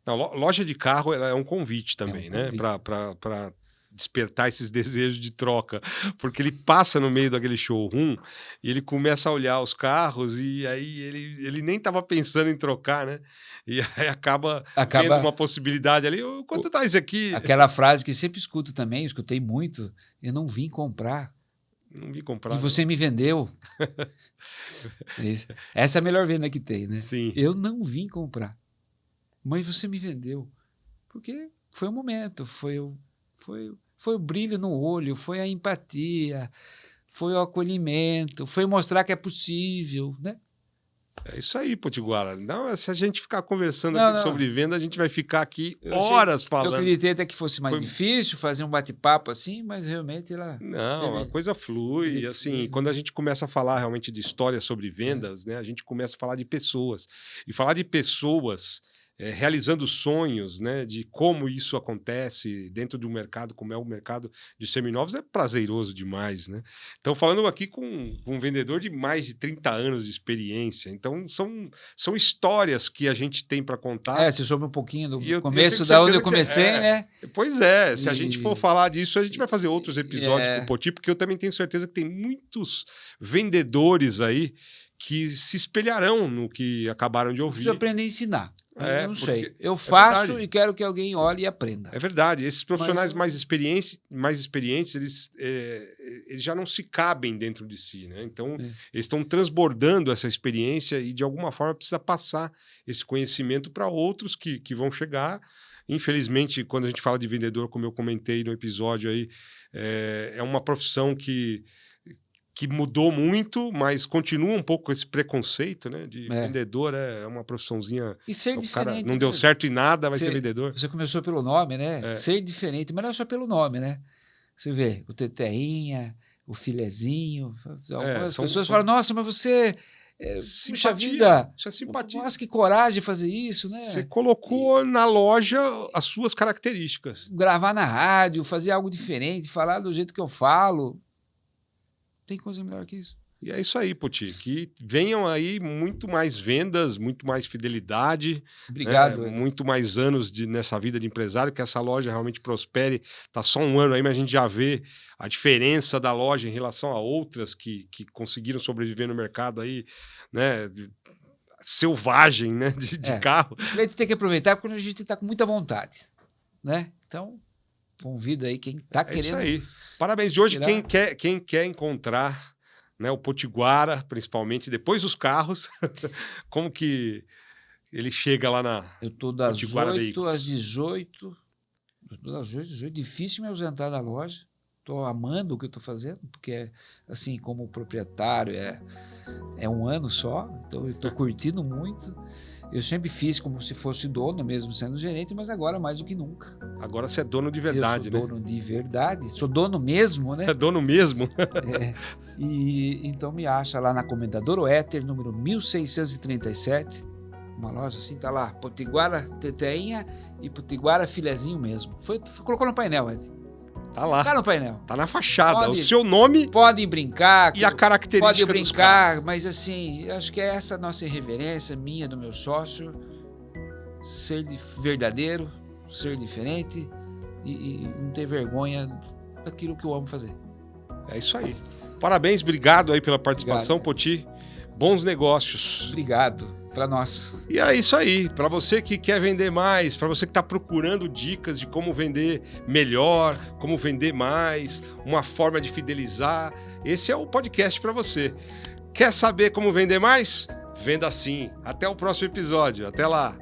Não, loja de carro é um convite também, né? Para despertar esses desejos de troca, porque ele passa no meio daquele showroom e ele começa a olhar os carros e aí ele nem estava pensando em trocar, né? E aí acaba tendo uma possibilidade ali. Quanto tá isso aqui? Aquela frase que sempre escuto também, escutei muito, eu não vim comprar. Não vim comprar. E você me vendeu. Essa é a melhor venda que tem, né? Sim. Eu não vim comprar, mas você me vendeu. Porque foi o momento, foi o brilho no olho, foi a empatia, foi o acolhimento, foi mostrar que é possível, né? É isso aí, Potiguara. Não, se a gente ficar conversando Não, aqui não. sobre venda, a gente vai ficar aqui Eu horas Eu falando. acreditei até que fosse mais Foi- difícil fazer um bate-papo assim, mas realmente ela... Não, a Ele- coisa flui. ele Assim, flui, né? quando a gente começa a falar realmente de história sobre vendas, né, a gente começa a falar de pessoas. E falar de pessoas realizando sonhos, né, de como isso acontece dentro de um mercado, como é o mercado de seminovos, é prazeroso demais, né? Então, falando aqui com um vendedor de mais de 30 anos de experiência. Então, são histórias que a gente tem para contar. Você soube um pouquinho do E eu começo tenho da onde certeza eu comecei, que né? Pois é, se a gente E- for falar disso, a gente vai fazer outros episódios É. com o Poti, porque eu também tenho certeza que tem muitos vendedores aí que se espelharão no que acabaram de Eu ouvir. preciso aprender a ensinar. É, Eu não porque sei. Eu faço verdade. e quero que alguém olhe e aprenda. É verdade, esses profissionais Mas- mais experientes, eles já não se cabem dentro de si, né? Então, É. eles estão transbordando essa experiência e, de alguma forma, precisa passar esse conhecimento para outros que vão chegar. Infelizmente, quando a gente fala de vendedor, como eu comentei no episódio aí, é uma profissão que mudou muito, mas continua um pouco esse preconceito, né? De vendedor é uma profissãozinha... E ser O cara diferente. não deu né? certo em nada, vai ser vendedor. Você começou pelo nome, né? É. Ser diferente, mas não é só pelo nome, né? Você vê, o Teterrinha, o Filezinho. Algumas pessoas falam, nossa, mas você... puxa vida, isso é simpatia. nossa, que coragem de fazer isso, né? Você colocou na loja as suas características. Gravar na rádio, fazer algo diferente, falar do jeito que eu falo. Tem coisa melhor que isso. E é isso aí, Poti. Que venham aí muito mais vendas, muito mais fidelidade. Obrigado. Muito mais anos nessa vida de empresário, que essa loja realmente prospere. Tá só um ano aí, mas a gente já vê a diferença da loja em relação a outras que conseguiram sobreviver no mercado aí, né? Selvagem, né? De carro. A gente tem que aproveitar quando a gente está com muita vontade, né? Então, convido aí quem está querendo. Isso aí. Parabéns. De hoje, quem quer encontrar, né, o Potiguara, principalmente, depois dos carros, como que ele chega lá na Eu estou das Potiguara 8 Veículos? às 18. Eu estou das 8 às 18. Difícil me ausentar da loja. Estou amando o que eu estou fazendo, porque, assim, como proprietário, é um ano só, então eu estou curtindo muito. Eu sempre fiz como se fosse dono, mesmo sendo gerente, mas agora mais do que nunca. Agora você é dono de verdade, eu sou dono de verdade, sou dono mesmo, né? É dono mesmo? E então me acha lá na Comendador Oéter, número 1637. Uma loja assim, tá lá, Potiguara Teteinha e Potiguara Filezinho mesmo. Colocou no painel, Ed. Tá lá. Tá no painel. Tá na fachada. Pode- o seu nome Podem brincar. e a característica Pode dos carros. brincar, mas assim, eu acho que é essa nossa irreverência, minha, do meu sócio, ser verdadeiro, ser diferente e não ter vergonha daquilo que eu amo fazer. É isso aí. Parabéns, obrigado aí pela participação, Obrigado. Poti. Bons negócios. Obrigado para nós. E é isso aí. Para você que quer vender mais, para você que está procurando dicas de como vender melhor, como vender mais, uma forma de fidelizar, esse é o podcast para você. Quer saber como vender mais? Venda Sim. Até o próximo episódio. Até lá.